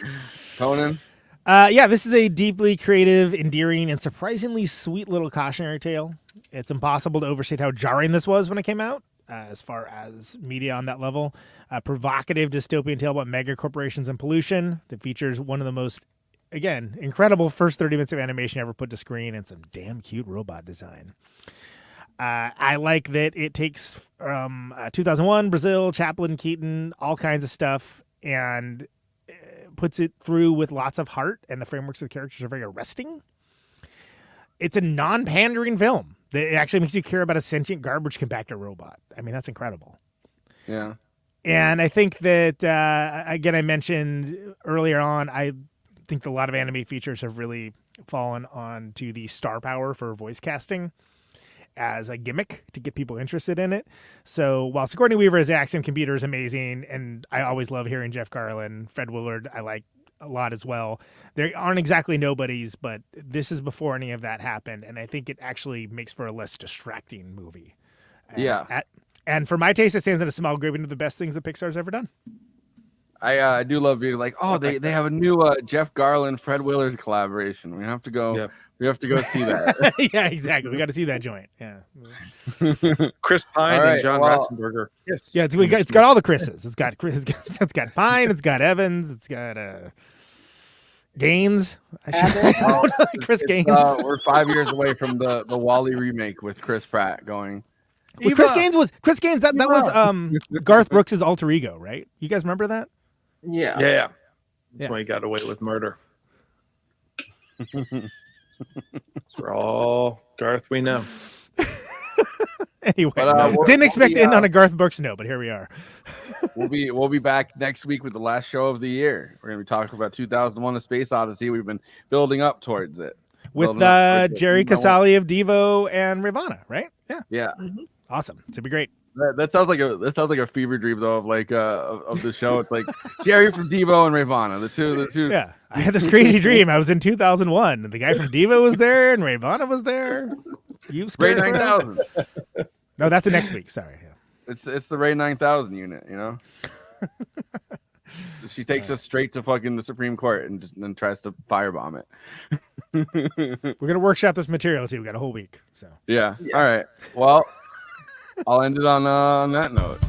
Conan. This is a deeply creative, endearing, and surprisingly sweet little cautionary tale. It's impossible to overstate how jarring this was when it came out, as far as media on that level. A provocative dystopian tale about mega corporations and pollution that features one of the most, again, incredible first 30 minutes of animation ever put to screen and some damn cute robot design. I like that it takes 2001, Brazil, Chaplin, Keaton, all kinds of stuff, and puts it through with lots of heart, and the frameworks of the characters are very arresting. It's a non-pandering film that actually makes you care about a sentient garbage compactor robot. I mean, that's incredible. Yeah. And I think that, again, I mentioned earlier on, I think a lot of anime features have really fallen onto the star power for voice casting as a gimmick to get people interested in it. So while Sigourney Weaver's Axiom Computer is amazing, and I always love hearing Jeff Garlin, Fred Willard, I like a lot as well. They aren't exactly nobodies, but this is before any of that happened, and I think it actually makes for a less distracting movie. And for my taste, it stands in a small grouping of the best things that Pixar's ever done. I do love being like, oh, they have a new Jeff Garlin, Fred Willard collaboration. We have to go. Yep. We have to go see that. Yeah, exactly. We got to see that joint. Yeah. Chris Pine and John Ratzenberger. Yes. Yeah, it's got all the Chris's. It's got Pine. It's got Evans. It's got Gaines. Chris Gaines. We're 5 years away from the WALL-E remake with Chris Pratt going. Well, Chris Gaines. That was Garth Brooks' alter ego, right? You guys remember that? Yeah. Yeah. That's why he got away with murder. We're all Garth we know. Anyway, But, didn't expect to end on a Garth Brooks note, but here we are. we'll be back next week with the last show of the year. We're gonna be talking about 2001: A Space Odyssey. We've been building up towards it With Jerry Casale of Devo and Ravana, right? Yeah. Yeah. Awesome. It's gonna be great. That sounds like a fever dream though of like of the show. It's like Jerry from Devo and Ravana, the two. Yeah, I had this crazy dream. I was in 2001. The guy from Devo was there, and Ravana was there. You've Ray scared 9000. No, that's the next week. Sorry. It's the Ray 9000 unit. You know. She takes us straight to fucking the Supreme Court and then tries to firebomb it. We're gonna workshop this material too. We got a whole week. So yeah. All right. Well, I'll end it on that note.